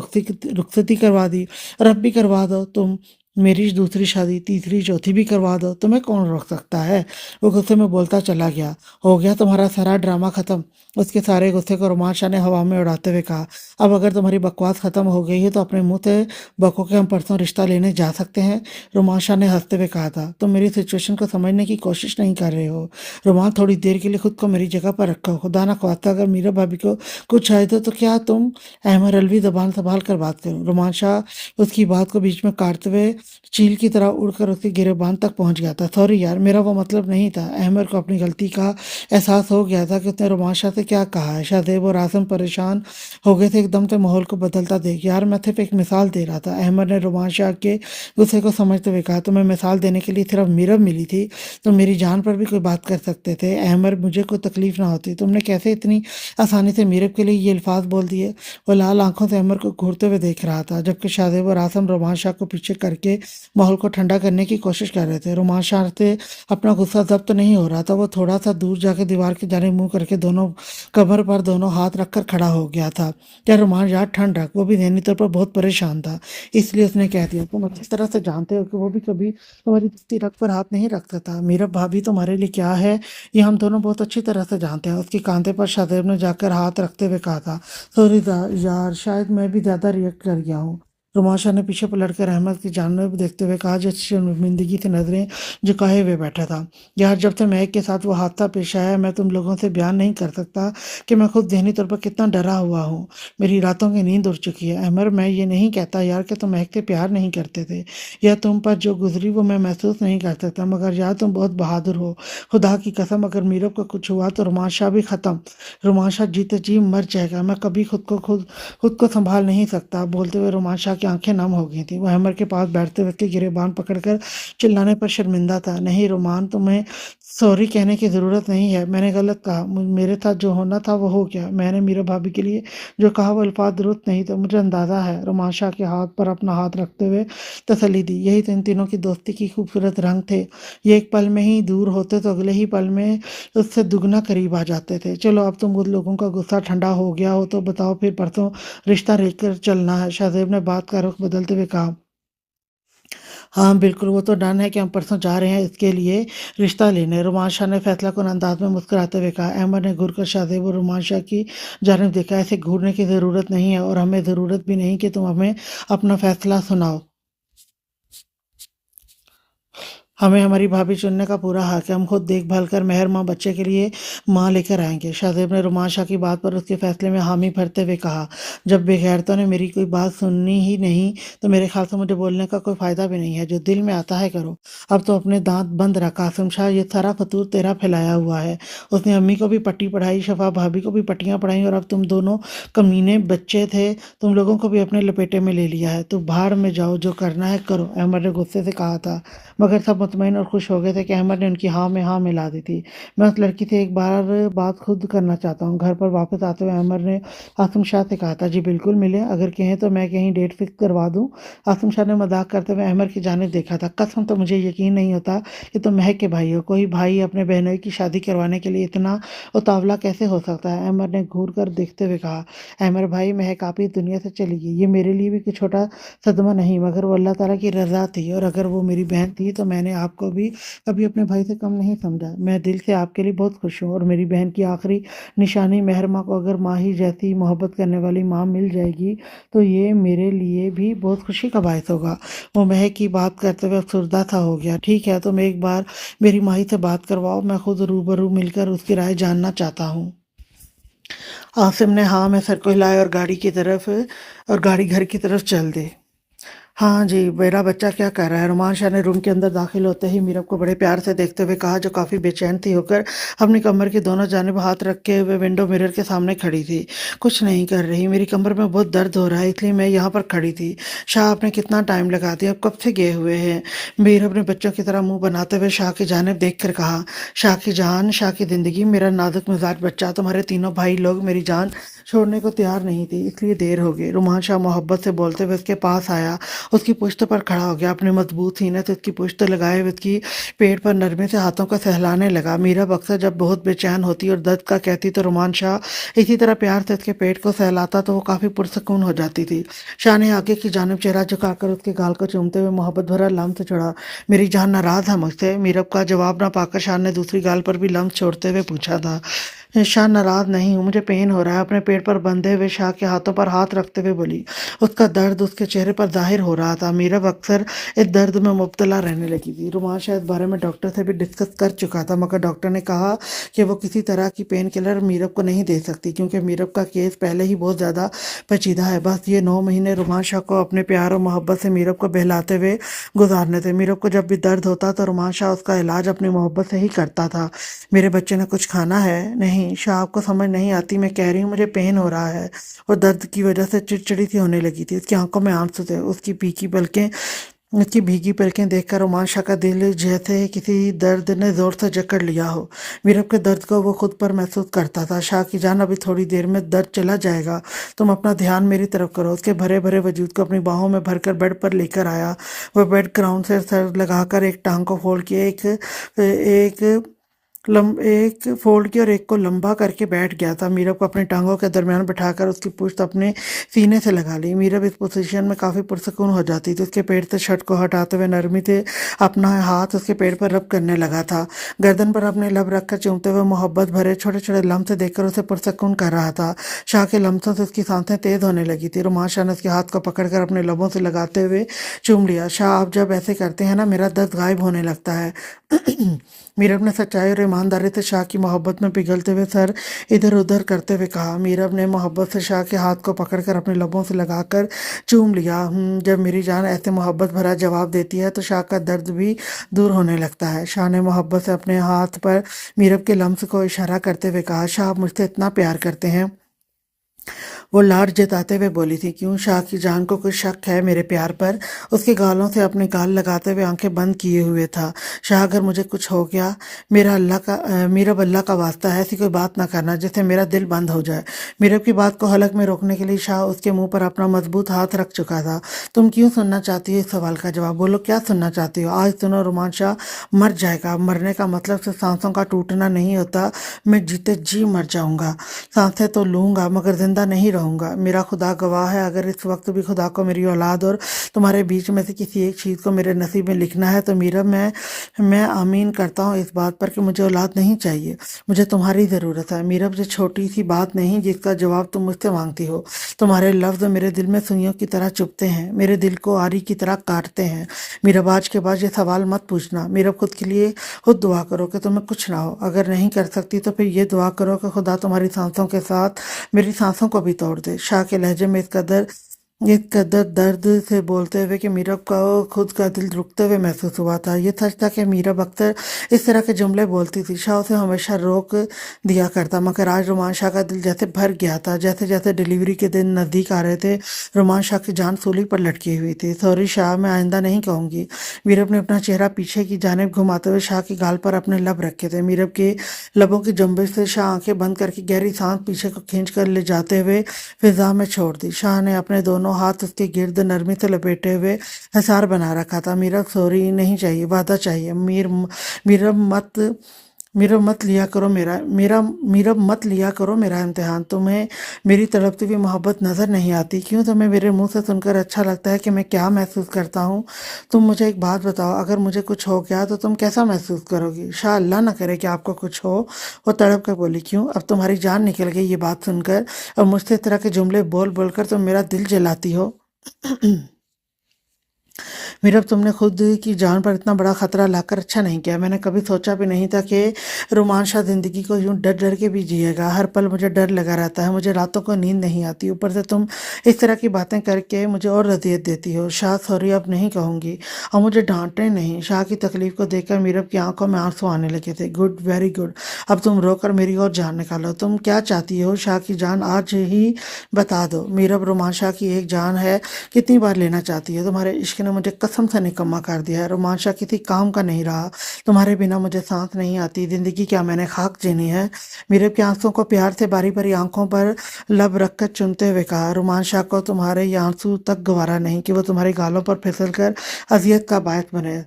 रुखसती करवा दी। और अब भी करवा दो तुम, मेरी दूसरी शादी, तीसरी, चौथी भी करवा दो, तुम्हें कौन रोक सकता है? वो गुस्से में बोलता चला गया। हो गया तुम्हारा सारा ड्रामा ख़त्म? उसके सारे गुस्से को रुमाल शाह ने हवा में उड़ाते हुए कहा। अब अगर तुम्हारी बकवास ख़त्म हो गई है तो अपने मुंह से बको के हम परसों रिश्ता लेने जा सकते हैं। रुमाल शाह ने हंसते हुए कहा था। तुम मेरी सिचुएशन को समझने की कोशिश नहीं कर रहे हो। रुमाल, थोड़ी देर के लिए खुद को मेरी जगह पर रखो। खुदा ना ख्वास्ता अगर मीरा भाभी को कुछ आए तो क्या तुम? अहमद अलवी जबान संभाल कर बात करो। रुमाल शाह उसकी बात को बीच में काटते हुए चील की तरह उड़कर उसके गिरेबान तक पहुंच गया था। सॉरी यार, मेरा वो मतलब नहीं था। अहमद को अपनी गलती का एहसास हो गया था कि उसने रोमान शाह से क्या कहा है। शाहजेब और आसिम परेशान हो गए थे एकदम से माहौल को बदलता देख। यार, मैं सिर्फ एक मिसाल दे रहा था, अहमद ने रोमान शाह के गुस्से को समझते हुए कहा। तुम्हें मिसाल देने के लिए सिर्फ मीरब मिली थी, तो मेरी जान पर भी कोई बात कर सकते थे अहमद, मुझे कोई तकलीफ ना होती। तुमने कैसे इतनी आसानी से मीरब के लिए ये अल्फाज बोल दिए? वो लाल आंखों से अहमद को घूरते हुए देख रहा था, जबकि शाहजेब और आसिम रोमान शाह को पीछे करके माहौल को ठंडा करने की कोशिश कर रहे थे। रोमान शाह से अपना गुस्सा जब्त नहीं हो रहा था। वो थोड़ा सा दूर जाकर दीवार के जाने मुंह करके दोनों कमर पर दोनों हाथ रखकर खड़ा हो गया था। क्या रोमान यार, ठंड रख। वो भी ज़हनी तौर पर बहुत परेशान था, इसलिए उसने कह दिया। तुम अच्छी तरह से जानते हो कि वो भी कभी तुम्हारी तिरक पर हाथ नहीं रख सकता। मेरा भाभी तुम्हारे लिए क्या है, ये हम दोनों बहुत अच्छी तरह से जानते हैं। उसके कांधे पर शाहजेब ने जाकर हाथ रखते हुए कहा था। सॉरी यार, शायद मैं भी ज़्यादा रिएक्ट कर गया हूँ। रोमान शाह ने पीछे पलटकर अहमद की जानब देखते हुए कहा, जो शर्मिंदगी से नजरें झुकाए हुए बैठा था। यार, जब से महक के साथ वो हादसा पेश आया, मैं तुम लोगों से बयान नहीं कर सकता कि मैं खुद ज़हनी तौर पर कितना डरा हुआ हूँ। मेरी रातों की नींद उड़ चुकी है। अमर, मैं ये नहीं कहता यार कि तुम महक से प्यार नहीं करते थे, या तुम पर जो गुजरी वो मैं महसूस नहीं कर सकता, मगर यार तुम बहुत बहादुर हो। खुदा की कसम, अगर मीरब को कुछ हुआ तो रोमान शाह भी ख़त्म। रोमान शाह जीते जी मर जाएगा। मैं कभी खुद को संभाल नहीं सकता। बोलते हुए रोमान शाह की आंखें नम हो गई थी। वह अमर के पास बैठते हुए उसके गिरेबान पकड़कर चिल्लाने पर शर्मिंदा था। नहीं रोमान, तुम्हें सॉरी कहने की ज़रूरत नहीं है। मैंने गलत कहा। मेरे साथ जो होना था वो हो गया। मैंने मीरा भाभी के लिए जो कहा वो अल्फाज दुरुस्त नहीं थे। मुझे अंदाज़ा है। रोमान शाह के हाथ पर अपना हाथ रखते हुए तसल्ली दी। यही तो इन तीनों की दोस्ती की खूबसूरत रंग थे। ये एक पल में ही दूर होते तो अगले ही पल में उससे दुगना करीब आ जाते थे। चलो, अब तुम उन लोगों का गुस्सा ठंडा हो गया हो तो बताओ, फिर परसों रिश्ता लेकर चलना है? शाहजेब ने बात का रुख बदलते हुए कहा। हाँ बिल्कुल, वो तो डन है कि हम परसों जा रहे हैं इसके लिए रिश्ता लेने। रोमान शाह ने फैसला कुन अंदाज में मुस्कुराते हुए कहा। अहमद ने घूर कर शाहजेब और रोमान शाह की जानिब देखा। ऐसे घूरने की ज़रूरत नहीं है, और हमें ज़रूरत भी नहीं कि तुम हमें अपना फैसला सुनाओ। हमें हमारी भाभी चुनने का पूरा हक है। हम खुद देखभाल कर मेहर माँ बच्चे के लिए माँ लेकर आएंगे। शाहजेब ने रुमान शाह की बात पर उसके फैसले में हामी भरते हुए कहा, जब बेगैरतों ने मेरी कोई बात सुननी ही नहीं तो मेरे ख्याल से मुझे बोलने का कोई फायदा भी नहीं है। जो दिल में आता है करो। अब तो अपने दांत बंद रख कासिम शाह, ये सारा फतूर तेरा फैलाया हुआ है। उसने अम्मी को भी पट्टी पढ़ाई, शफा भाभी को भी पट्टियां पढ़ाई, और अब तुम दोनों कमीने बच्चे थे, तुम लोगों को भी अपने लपेटे में ले लिया है। तो भाड़ में जाओ, जो करना है करो, अहमद ने गुस्से से कहा था। मगर सब मुतमईन और खुश हो गए थे कि अहमद ने उनकी हाँ में हाँ मिला दी थी। मैं उस लड़की से एक बार बात खुद करना चाहता हूँ। घर पर वापस आते हुए अहमद ने आसिम शाह से कहा था, जी बिल्कुल मिले, अगर कहें तो मैं कहीं डेट फिक्स करवा दूँ। आसिम शाह ने मजाक करते हुए अहमद की जानिब देखा था। कसम, तो मुझे यकीन नहीं होता कि तुम महक के भाई हो। कोई भाई अपने बहनोई की शादी करवाने के लिए इतना उतावला कैसे हो सकता है? अहमद ने घूर कर देखते हुए कहा, अहमद भाई, महक आप ही दुनिया से चली गई। ये मेरे लिए भी कुछ छोटा सदमा नहीं, मगर वो अल्लाह ताला की रज़ा थी, और अगर वो मेरी बहन थी तो मैंने आपको भी कभी अपने भाई से कम नहीं समझा। मैं दिल से आपके लिए बहुत खुश हूँ, और मेरी बहन की आखिरी निशानी मेहर माँ को अगर माँ ही जैसी मोहब्बत करने वाली माँ मिल जाएगी तो ये मेरे लिए भी बहुत खुशी का बायस होगा। वो महक की बात करते हुए अफसरदा सा हो गया। ठीक है, तुम एक बार मेरी माही से बात करवाओ, मैं खुद रूबरू मिलकर उसकी राय जानना चाहता हूँ। आसिम ने हाँ में सर को हिलाया और गाड़ी घर की तरफ चल दी। हाँ जी, मेरा बच्चा क्या कर रहा है? रुमान शाह ने रूम के अंदर दाखिल होते ही मीरब को बड़े प्यार से देखते हुए कहा, जो काफ़ी बेचैन थी होकर अपनी कमर की दोनों जानिब हाथ रखे हुए विंडो मिरर के सामने खड़ी थी। कुछ नहीं कर रही, मेरी कमर में बहुत दर्द हो रहा है, इसलिए मैं यहाँ पर खड़ी थी। शाह, आपने कितना टाइम लगा दिया, अब कब से गए हुए हैं? मीरब ने बच्चों की तरह मुंह बनाते हुए शाह की जानिब देख कर कहा, शाह की जान, शाह की ज़िंदगी, मेरा नाजुक मिजाज बच्चा, तुम्हारे तीनों भाई लोग मेरी जान छोड़ने को तैयार नहीं थी, इसलिए देर हो गई। रुमान शाह मोहब्बत से बोलते हुए उसके पास आया, उसकी पुश्त पर खड़ा हो गया, अपने मजबूत सीने से उसकी पुश्त लगाए हुए उसकी पेट पर नरमे से हाथों को सहलाने लगा। मीरा अक्सर जब बहुत बेचैन होती और दर्द का कहती तो रुमान शाह इसी तरह प्यार से उसके पेट को सहलाता तो वो काफी पुरसकून हो जाती थी। शाह ने आगे की जानिब चेहरा झुकाकर उसके गाल को चूमते हुए मोहब्बत भरा लम्स छोड़ा। मेरी जान नाराज है मुझसे? मीरब का जवाब ना पाकर शाह ने दूसरी गाल पर भी लम्स छोड़ते हुए पूछा था। शाह, नाराज नहीं हूँ, मुझे पेन हो रहा है। अपने पेट पर बंधे हुए शाह के हाथों पर हाथ रखते हुए बोली। उसका दर्द उसके चेहरे पर जाहिर हो रहा था। मीरब अक्सर इस दर्द में मुब्तला रहने लगी थी। रुमान शाह इस बारे में डॉक्टर से भी डिस्कस कर चुका था, मगर डॉक्टर ने कहा कि वो किसी तरह की पेन किलर मीरब को नहीं दे सकती, क्योंकि मीरब का केस पहले ही बहुत ज़्यादा पेचीदा है। बस ये 9 महीने रुमान शाह को अपने प्यार और मोहब्बत से मीरब को बहलाते हुए गुजारने थे। मीरब को जब भी दर्द होता तो रुमान शाह उसका इलाज अपनी मोहब्बत से ही करता था। मेरे बच्चे ने कुछ खाना है? नहीं शाह, आपको समझ नहीं आती, मैं कह रही हूँ मुझे पेन हो रहा है। और दर्द की वजह से चिड़चिड़ी सी होने लगी थी। उसकी आंखों में आंसू थे, उसकी भीगी पलकें देखकर रुमान शाह का दिल जैसे किसी दर्द ने जोर से जकड़ लिया हो। मीरब के दर्द को वो खुद पर महसूस करता था। शाह की जान, अभी थोड़ी देर में दर्द चला जाएगा, तुम अपना ध्यान मेरी तरफ करो। उसके भरे भरे वजूद को अपनी बाहों में भरकर बेड पर लेकर आया। वह बेड ग्राउंड से सर लगाकर एक टांग को फोल्ड किए एक एक फोल्ड की और एक को लंबा करके बैठ गया था। मीरब को अपनी टांगों के दरमियान बिठाकर उसकी पुश्त अपने सीने से लगा ली। मीरब इस पोजीशन में काफ़ी पुरसकून हो जाती थी। उसके पेट से शर्ट को हटाते हुए नरमी से अपना हाथ उसके पेट पर रब करने लगा था। गर्दन पर अपने लब रखकर चूमते हुए मोहब्बत भरे छोटे छोटे लम्स देखकर उसे पुरसकून कर रहा था। शाह के लम्सों से उसकी सांसें तेज होने लगी थी। रुमान शाह ने उसके हाथ को पकड़कर अपने लबों से लगाते हुए चूम लिया। शाह, आप जब ऐसे करते हैं ना, मेरा दर्द गायब होने लगता है। मीरब ने सच्चाई और ईमानदारी से शाह की मोहब्बत में पिघलते हुए सर इधर उधर करते हुए कहा। मीरब ने मोहब्बत से शाह के हाथ को पकड़कर अपने लबों से लगाकर चूम लिया। जब मेरी जान ऐसे मोहब्बत भरा जवाब देती है तो शाह का दर्द भी दूर होने लगता है। शाह ने मोहब्बत से अपने हाथ पर मीरब के लम्स को इशारा करते हुए कहा, शाह, आप मुझसे इतना प्यार करते हैं? वो लाड जताते हुए बोली थी। क्यों? शाह की जान को कुछ शक है मेरे प्यार पर? उसके गालों से अपने गाल लगाते हुए आंखें बंद किए हुए था। शाह, अगर मुझे कुछ हो गया, मेरा अल्लाह का वास्ता है, ऐसी कोई बात ना करना जिससे मेरा दिल बंद हो जाए। मीरब की बात को हलक में रोकने के लिए शाह उसके मुंह पर अपना मजबूत हाथ रख चुका था। तुम क्यों सुनना चाहती हो इस सवाल का जवाब? बोलो, क्या सुनना चाहती हो? आज सुनो, रुमान शाह मर जाएगा। मरने का मतलब सिर्फ सांसों का टूटना नहीं होता। मैं जीते जी मर जाऊंगा। सांसें तो लूंगा मगर जिंदा नहीं रहूंगा। कहूँगा। मेरा खुदा गवाह है, अगर इस वक्त भी खुदा को मेरी औलाद और तुम्हारे बीच में से किसी एक चीज़ को मेरे नसीब में लिखना है तो मीरा मैं आमीन करता हूँ इस बात पर कि मुझे औलाद नहीं चाहिए, मुझे तुम्हारी ज़रूरत है। मीरा, मुझे छोटी सी बात नहीं जिसका जवाब तुम मुझसे मांगती हो। तुम्हारे लफ्ज़ मेरे दिल में सुइयों की तरह चुभते हैं, मेरे दिल को आरी की तरह काटते हैं। मीरा, आज के बाद ये सवाल मत पूछना। मीरा, खुद के लिए खुद दुआ करो कि तुम्हें कुछ ना हो। अगर नहीं कर सकती तो फिर ये दुआ करो कि खुदा तुम्हारी सांसों के साथ मेरी सांसों को भी तोड़ दे। शाह के लहजे में इस कदर दर्द से बोलते हुए कि मीरा को खुद का दिल रुकते हुए महसूस हुआ था। ये सच था कि मीरा अख्तर इस तरह के जुमले बोलती थी। शाह उसे हमेशा रोक दिया करता, मगर आज रोमान शाह का दिल जैसे भर गया था। जैसे जैसे डिलीवरी के दिन नज़दीक आ रहे थे, रोमान शाह की जान सूली पर लटकी हुई थी। सॉरी शाह, मैं आइंदा नहीं कहूँगी। मीरब ने अपना चेहरा पीछे की जानिब घुमाते हुए शाह के गाल पर अपने लब रखे थे। मीरब के लबों की जुम्बिश से शाह आंखें बंद करके गहरी सांस पीछे को खींच कर ले जाते हुए फिजा में छोड़ दी। शाह ने अपने दोनों हाथ उसके गिर्द नरमी से लपेटे हुए हिसार बना रखा था। मीरब, सॉरी नहीं चाहिए, वादा चाहिए। मीरब मत लिया करो मेरा इम्तिहान। तुम्हें मेरी तड़पती हुई मोहब्बत नज़र नहीं आती? क्यों तुम्हें मेरे मुंह से सुनकर अच्छा लगता है कि मैं क्या महसूस करता हूँ? तुम मुझे एक बात बताओ, अगर मुझे कुछ हो गया तो तुम कैसा महसूस करोगी? शाह, अल्लाह ना करे कि आपको कुछ हो। वो तड़प कर बोली, क्यों? अब तुम्हारी जान निकल गई ये बात सुनकर, और मुझसे इस तरह के जुमले बोल बोल कर तुम मेरा दिल जलाती हो। मीरब, तुमने खुद की जान पर इतना बड़ा खतरा लाकर अच्छा नहीं किया। मैंने कभी सोचा भी नहीं था कि रोमान शाह जिंदगी को यूं डर डर के भी जिएगा। हर पल मुझे डर लगा रहता है, मुझे रातों को नींद नहीं आती। ऊपर से तुम इस तरह की बातें करके मुझे और अजियत देती हो। शाह, सॉरी अब नहीं कहूँगी, और मुझे डांटे नहीं। शाह की तकलीफ को देखकर मीरब की आंखों में आंसू आने लगे थे। गुड, वेरी गुड, अब तुम रोकर मेरी और जान निकालो। तुम क्या चाहती हो? शाह की जान आज ही बता दो। मीरब, रोमान शाह की एक जान है, कितनी बार लेना चाहती है? तुम्हारे इश्क ने मुझे कसम से निकम्मा कर दिया है। रोमांशा किसी काम का नहीं रहा। तुम्हारे बिना मुझे सांस नहीं आती। जिंदगी क्या मैंने खाक जीनी है? मीरब के आंसुओं को प्यार से बारी बारी आंखों पर लब रखकर चुनते हुए कहा, रोमांशा को तुम्हारे ये आंसू तक गवारा नहीं कि वो तुम्हारे गालों पर फिसल कर अजियत का बायस बने।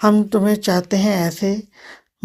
हम तुम्हें चाहते हैं ऐसे,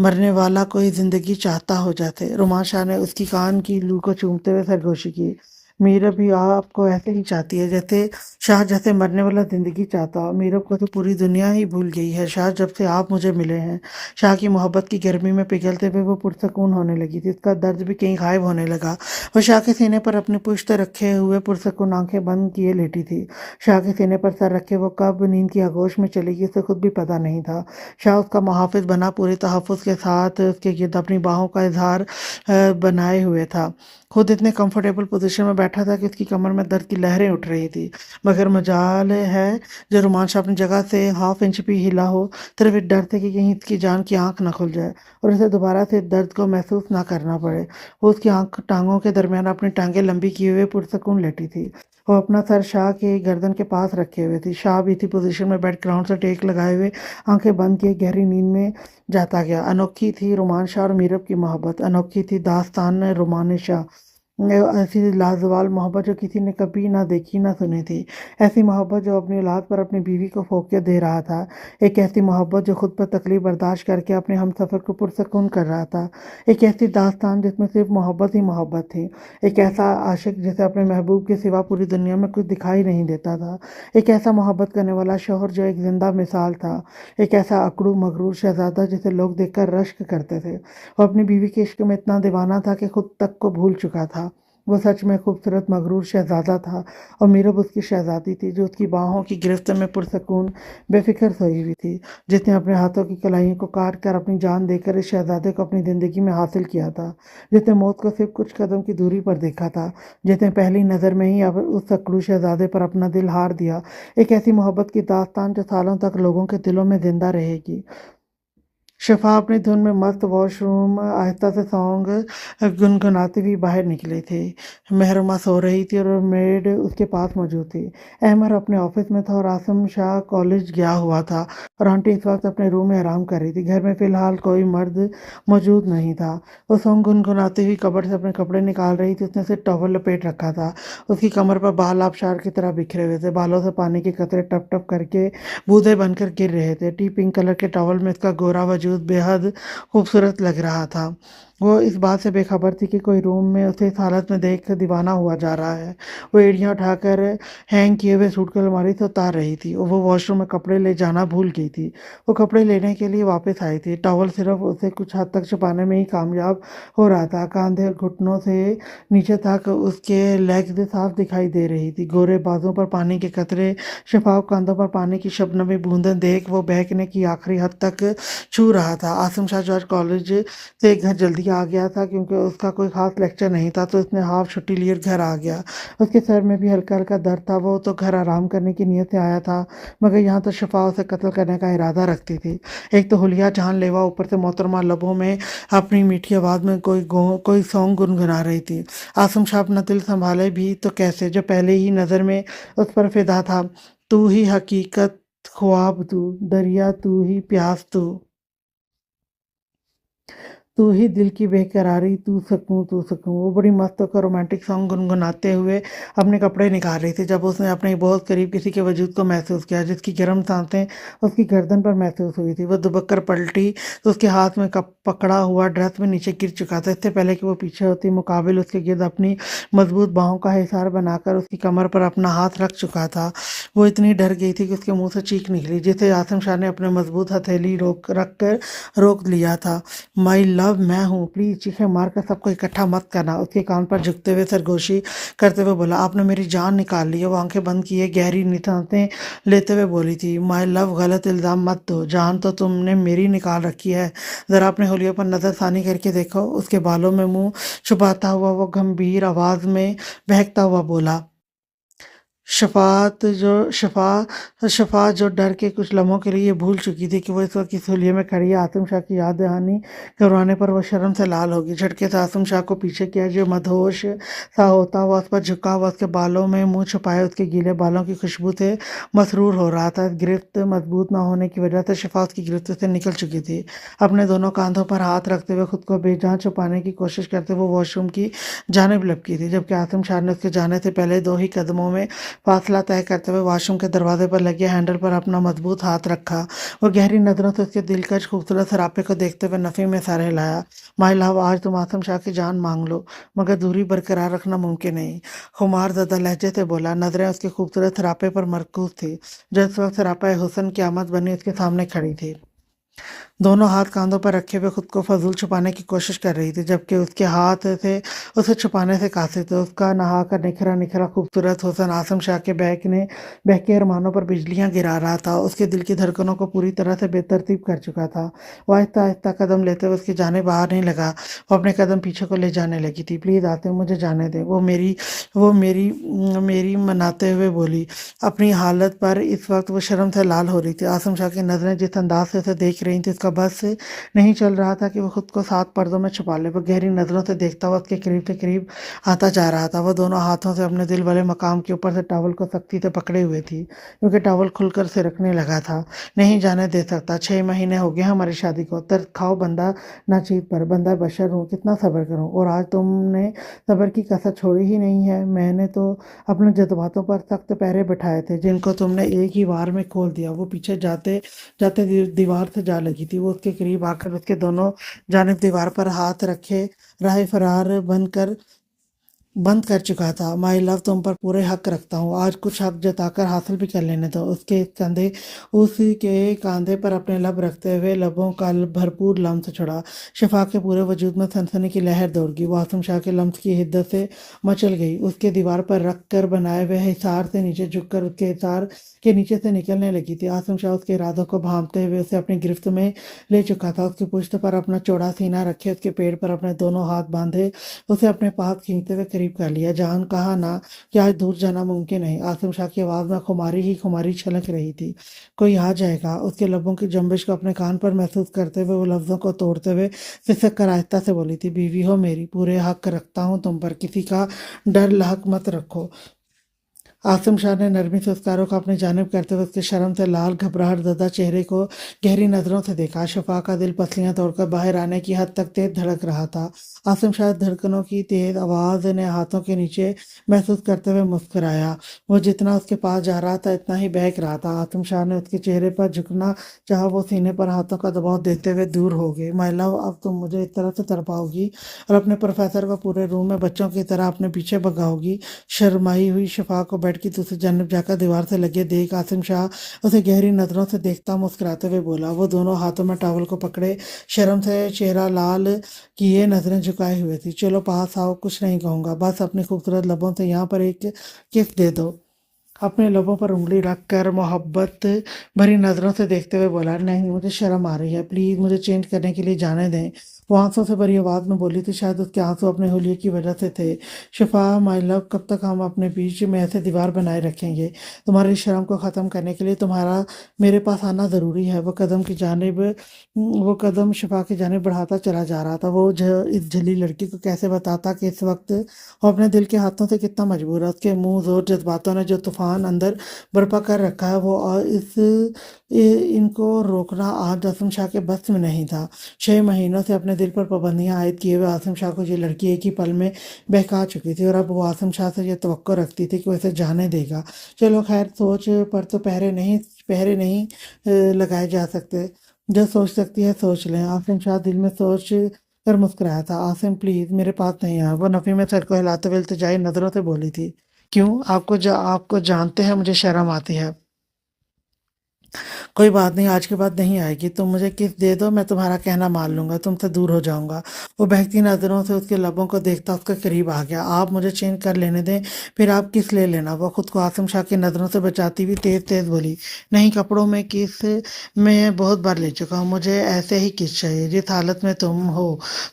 मरने वाला कोई जिंदगी चाहता हो जाते। रोमांशा ने उसकी कान की लू को चूमते हुए सरगोशी की। मीरब भी आपको ऐसे ही चाहती है जैसे शाह जैसे मरने वाला जिंदगी चाहता हो। मीरब को तो पूरी दुनिया ही भूल गई है शाह, जब से आप मुझे मिले हैं। शाह की मोहब्बत की गर्मी में पिघलते हुए वो पुरसकून होने लगी थी। उसका दर्द भी कहीं गायब होने लगा। वो शाह के सीने पर अपनी पुश्त रखे हुए पुरसकून आंखें बंद किए लेटी थी। शाह के सीने पर सर रखे वो कब नींद की आगोश में चली गई उसे खुद भी पता नहीं था। शाह उसका मुहाफिज बना पूरे तहफ़्फ़ुज़ के साथ उसके गिर्द अपनी बाहों का इजहार बनाए हुए था। खुद इतने कंफर्टेबल पोजीशन में बैठा था कि उसकी कमर में दर्द की लहरें उठ रही थी। मगर मजाल है जो रोमांश अपनी जगह से हाफ इंच भी हिला हो, सिर्फ इस डर से कि कहीं इसकी जान की आंख न खुल जाए और उसे दोबारा से दर्द को महसूस ना करना पड़े। वो उसकी आंख टांगों के दरमियान अपनी टांगें लंबी किए हुए पुरसकून लेटी थी। वो अपना सर शाह के गर्दन के पास रखे हुए थी। शाह भी इसी पोजीशन में बेड ग्राउंड से टेक लगाए हुए आंखें बंद किए गहरी नींद में जाता गया। अनोखी थी रोमान शाह और मीरब की मोहब्बत, अनोखी थी दास्तान रोमान शाह। ऐसी लाजवाल मोहब्बत जो किसी ने कभी ना देखी ना सुनी थी। ऐसी मोहब्बत जो अपनी औलाद पर अपनी बीवी को फोकियत दे रहा था। एक ऐसी मोहब्बत जो खुद पर तकलीफ बर्दाश्त करके अपने हम सफ़र को पुरसकून कर रहा था। एक ऐसी दास्तान जिसमें सिर्फ मोहब्बत ही मोहब्बत थी। एक ऐसा आशिक जिसे अपने महबूब के सिवा पूरी दुनिया में कुछ दिखाई नहीं देता था। एक ऐसा मोहब्बत करने वाला शौहर जो एक जिंदा मिसाल था। एक ऐसा अकड़ू मगरूर शहजादा जिसे लोग देखकर रश्क करते थे। वो अपनी बीवी के इश्क में इतना दीवाना था कि खुद तक को भूल चुका था। वो सच में खूबसूरत मगरूर शहजादा था और मीरब उसकी शहजादी थी जो उसकी बाहों की गिरफ्त में पुरसकून बेफिक्र सोई हुई थी। जिसने अपने हाथों की कलाइयों को काट कर अपनी जान देकर इस शहजादे को अपनी ज़िंदगी में हासिल किया था। जिसने मौत को सिर्फ कुछ कदम की दूरी पर देखा था। जिसने पहली नज़र में ही अब उस अकड़ू शहजादे पर अपना दिल हार दिया। एक ऐसी मोहब्बत की दास्तान जो सालों तक लोगों के दिलों में जिंदा रहेगी। शफा अपनी धुन में मस्त वॉशरूम आहिस्ता से सॉन्ग गुनगुनाती हुई बाहर निकली थी। महरुमा सो रही थी और मेड उसके पास मौजूद थी। अहमर अपने ऑफिस में था और आसम शाह कॉलेज गया हुआ था और आंटी इस वक्त अपने रूम में आराम कर रही थी। घर में फिलहाल कोई मर्द मौजूद नहीं था। वो सॉन्ग गुनगुनाती हुई कबर्ड से अपने कपड़े निकाल रही थी। उसने सिर्फ टॉवल लपेट रखा था। उसकी कमर पर बाल आबशार की तरह बिखरे हुए थे। बालों से पानी के कतरे टप टप करके बूंदे बनकर गिर रहे थे। टी पिंक कलर के टॉवल में इसका गोरा वजूद बेहद खूबसूरत लग रहा था। وہ اس بات سے بے خبر تھی کہ کوئی روم میں اسے اس حالت میں دیکھ کر دیوانہ ہوا جا رہا ہے۔ وہ ایڑیاں اٹھا کر ہینگ کیے ہوئے سوٹ کو الماری سے اتار رہی تھی اور وہ واش روم میں کپڑے لے جانا بھول گئی تھی۔ وہ کپڑے لینے کے لیے واپس آئی تھی۔ ٹاول صرف اسے کچھ حد تک چھپانے میں ہی کامیاب ہو رہا تھا۔ کاندھے اور گھٹنوں سے نیچے تک اس کے لیگز صاف دکھائی دے رہی تھی۔ گورے بازوں پر پانی کے قطرے، شفاف کاندھوں پر پانی کی شبنمی بوندیں دیکھ وہ بہکنے کی آخری حد تک چھو رہا تھا۔ عاصم شاہ جو آج کالج سے گھر جلدی آ گیا تھا کیونکہ اس کا کوئی خاص لیکچر نہیں تھا، تو اس نے ہاف چھٹی لیے گھر آ گیا۔ اس کے سر میں بھی ہلکا ہلکا درد تھا۔ وہ تو گھر آرام کرنے کی نیت سے آیا تھا، مگر یہاں تو شفا اسے قتل کرنے کا ارادہ رکھتی تھی۔ ایک تو حلیہ جان لیوا، اوپر سے محترمہ لبوں میں اپنی میٹھی آواز میں کوئی سانگ گنگنا رہی تھی۔ عاصم شاہ اپنا دل سنبھالے بھی تو کیسے، جو پہلے ہی نظر میں اس پر فدا تھا۔ تو ہی حقیقت، خواب تو، دریا تو ہی، پیاس تو ہی دل کی بے قراری، تو سکون۔ وہ بڑی مست ہو کر رومانٹک سانگ گنگناتے ہوئے اپنے کپڑے نکال رہی تھی جب اس نے اپنے بہت قریب کسی کے وجود کو محسوس کیا، جس کی گرم سانسیں اس کی گردن پر محسوس ہوئی تھی۔ وہ دبک کر پلٹی تو اس کے ہاتھ میں پکڑا ہوا ڈریس میں نیچے گر چکا تھا۔ اس سے پہلے کہ وہ پیچھے ہوتی، مقابل اس کے گرد اپنی مضبوط باہوں کا حصار بنا کر اس کی کمر پر اپنا ہاتھ رکھ چکا تھا۔ وہ اتنی ڈر گئی تھی کہ اس کے منہ سے چیخ نکلی، جسے عاصم شاہ نے اپنے مضبوط ہتھیلی رکھ کر روک لیا تھا۔ مائی لو، میں ہوں، پلیز چیخیں مار کر سب کو اکٹھا مت کرنا، اس کے کان پر جھکتے ہوئے سرگوشی کرتے ہوئے بولا۔ آپ نے میری جان نکال لی ہے۔ وہ آنکھیں بند کیے گہری سانسیں لیتے ہوئے بولی تھی۔ مائی لو، غلط الزام مت دو، جان تو تم نے میری نکال رکھی ہے۔ ذرا اپنے حلیے پر نظر ثانی کر کے دیکھو۔ اس کے بالوں میں منہ چھپاتا ہوا وہ گمبھیر آواز میں بہکتا ہوا بولا۔ شفا جو ڈر کے کچھ لمحوں کے لیے یہ بھول چکی تھی کہ وہ اس وقت کس حلیے میں کھڑی ہے، عاصم شاہ کی یاد دہانی کروانے پر وہ شرم سے لال ہوگی۔ جھٹکے سے عاصم شاہ کو پیچھے کیا، جو مدہوش سا ہوتا ہوا اس پر جھکا ہوا، اس کے بالوں میں منہ چھپائے اس کے گیلے بالوں کی خوشبو سے مسرور ہو رہا تھا۔ اس گرفت مضبوط نہ ہونے کی وجہ سے شفا اس کی گرفت سے نکل چکی تھی۔ اپنے دونوں کاندھوں پر ہاتھ رکھتے ہوئے خود کو بے جان چھپانے کی کوشش کرتے وہ واش روم کی جانب لپکی تھی، جبکہ عاصم شاہ نے اس کے جانے سے پہلے 2 ہی قدموں میں فاصلہ طے کرتے ہوئے واش روم کے دروازے پر لگے ہینڈل پر اپنا مضبوط ہاتھ رکھا۔ وہ گہری نظروں سے اس کے دلکش خوبصورت سراپے کو دیکھتے ہوئے نفی میں سر ہلایا۔ مائی لو، آج تم عاصم شاہ کی جان مانگ لو، مگر دوری برقرار رکھنا ممکن نہیں، خمار زدہ لہجے سے بولا۔ نظریں اس کے خوبصورت سراپے پر مرکوز تھی، جو اس وقت سراپا حسن قیامت بنی اس کے سامنے کھڑی تھی۔ دونوں ہاتھ کاندھوں پر رکھے ہوئے خود کو فضول چھپانے کی کوشش کر رہی تھی، جبکہ اس کے ہاتھ سے اسے چھپانے سے قاصر تھے۔ اس کا نہا کر نکھرا خوبصورت حسن عاصم شاہ کے بہکے ارمانوں پر بجلیاں گرا رہا تھا، اس کے دل کی دھڑکنوں کو پوری طرح سے بے ترتیب کر چکا تھا۔ وہ آہستہ آہستہ قدم لیتے ہوئے اس کی جانب باہر نہیں لگا، وہ اپنے قدم پیچھے کو لے جانے لگی تھی۔ پلیز عاصم، مجھے جانے دیں، وہ میری مناتے ہوئے بولی۔ اپنی حالت پر اس وقت وہ شرم سے لال ہو رہی تھی۔ عاصم شاہ کی نظریں جس انداز سے اسے دیکھ رہی تھیں، اس کا بس نہیں چل رہا تھا کہ وہ خود کو 7 پردوں میں چھپا لے۔ وہ گہری نظروں سے دیکھتا ہوا اس کے قریب سے قریب آتا جا رہا تھا۔ وہ دونوں ہاتھوں سے اپنے دل والے مقام کے اوپر سے ٹاول کو سختی سے پکڑے ہوئے تھی، کیونکہ ٹاول کھل کر سرکنے لگا تھا۔ نہیں جانے دے سکتا، 6 مہینے ہو گئے ہماری شادی کو، ترس کھاؤ بندہ ناچیز پر، بندہ بشر ہوں، کتنا صبر کروں، اور آج تم نے صبر کی کسر چھوڑی ہی نہیں ہے۔ میں نے تو اپنے جذباتوں پر سخت پہرے بٹھائے تھے، جن کو تم نے ایک ہی وار میں کھول دیا۔ وہ پیچھے جاتے جاتے دیوار سے جا لگی تھی۔ وہ اس کے قریب آ کر اس کے دونوں جانب دیوار پر ہاتھ رکھے راہ فرار بند کر چکا تھا۔ مائی لو، تم پر پورے حق رکھتا ہوں، آج کچھ حق جتا کر حاصل بھی کر لینے دو۔ اس کے کاندھے پر اپنے لب رکھتے ہوئے لبوں کا بھرپور لمس چھڑا۔ شفا کے پورے وجود میں سنسنی کی لہر دوڑ گئی۔ وہ عاصم شاہ کے لمس کی حدت سے مچل گئی۔ اس کے دیوار پر رکھ کر بنائے ہوئے حصار سے نیچے جھک کر اس کے حصار کے نیچے سے نکلنے لگی تھی۔ عاصم شاہ اس کے ارادوں کو بھانپتے ہوئے اسے اپنی گرفت میں لے چکا تھا۔ اس کی پشت پر اپنا چوڑا سینہ رکھے، اس کے پیٹ پر اپنے دونوں ہاتھ باندھے اسے اپنے پاس کھینچتے ہوئے قریب کر لیا۔ جان، کہا نا کہ آج دور جانا ممکن نہیں۔ عاصم شاہ کی آواز میں خماری چھلک رہی تھی۔ کوئی آ جائے گا۔ اس کے لبوں کی جنبش کو اپنے کان پر محسوس کرتے ہوئے وہ لفظوں کو توڑتے ہوئے سسک کر آہستہ سے بولی تھی۔ بیوی ہو میری، پورے حق رکھتا ہوں تم پر، کسی کا ڈر لاحق مت رکھو۔ आसिम शाह ने नरमी से उस कारों को अपनी जानिब करते हुए उसके शर्म से लाल घबराहट ज़दा चेहरे को गहरी नजरों से देखा। शफा का दिल पसलियां तोड़कर बाहर आने की हद तक तेज धड़क रहा था। आसिम शाह धड़कनों की तेज आवाज ने हाथों के नीचे महसूस करते हुए मुस्कुराया। वो जितना उसके पास जा रहा था इतना ही बहक रहा था। आसिम शाह ने उसके चेहरे पर झुकना चाहा, वो सीने पर हाथों का दबाव देते हुए दूर हो गए। माय लव, अब तुम मुझे इस तरह से तड़पाओगी और अपने प्रोफेसर को पूरे रूम में बच्चों की तरह अपने पीछे भगाओगी। शर्माई हुई शफा को बेड की दूसरी जानब जाकर दीवार से लगे देख आसिम शाह उसे गहरी नजरों से देखता मुस्कुराते हुए बोला। वो दोनों हाथों में टॉवल को पकड़े शर्म से चेहरा लाल किए नजरें झुकाए हुए थी। चलो पास आओ, कुछ नहीं कहूंगा, बस अपनी खूबसूरत लबों से यहाँ पर एक किस दे दो। अपने लबों पर उंगली रखकर मोहब्बत भरी नजरों से देखते हुए बोला, नहीं मुझे शर्म आ रही है, प्लीज मुझे चेंज करने के लिए जाने दें। वो आंसू से भरी आवाज में बोली थी, शायद उसके आंसू अपने हुलिये की वजह से थे। शिफा माय लव, कब तक हम अपने बीच में ऐसे दीवार बनाए रखेंगे? तुम्हारी शर्म को ख़त्म करने के लिए तुम्हारा मेरे पास आना ज़रूरी है। वो कदम शिफा की जानिब बढ़ाता चला जा रहा था। इस झली लड़की को कैसे बताता कि इस वक्त वो अपने दिल के हाथों से कितना मजबूर है। उसके मुंह जोर जज्बातों ने जो तूफान अंदर बर्पा कर रखा है, वो इनको रोकना आज आसिम शाह के बस में नहीं था। 6 महीनों से अपने दिल पर पाबंदियां आयद किए हुए आसिम शाह को ये लड़की एक ही पल में बहका चुकी थी और अब वो आसिम शाह से ये तवक्को रखती थी कि वो इसे जाने देगा। चलो खैर, सोच पर तो पहरे नहीं लगाए जा सकते। जो सोच सकती है सोच लें। आसिम शाह दिल में सोच कर मुस्कुराया था। आसिम प्लीज मेरे पास नहीं आया, वो नफी में सर को हिलाते हुए इल्तिजाई नजरों से बोली थी। क्यों? आपको जानते हैं मुझे शर्म आती है। कोई बात नहीं, आज के बाद नहीं आएगी। तुम मुझे किस दे दो, मैं तुम्हारा कहना मान लूंगा, तुमसे दूर हो जाऊंगा। वो बहकती नजरों से उसके लबों को देखता उसके करीब आ गया। आप मुझे चेंज कर लेने दें, फिर आप किस ले लेना। वो खुद को आसिम शाह की नजरों से बचाती हुई तेज तेज बोली, नहीं, कपड़ों में किस मैं बहुत बार ले चुका हूँ, मुझे ऐसे ही किस चाहिए जिस हालत में तुम हो।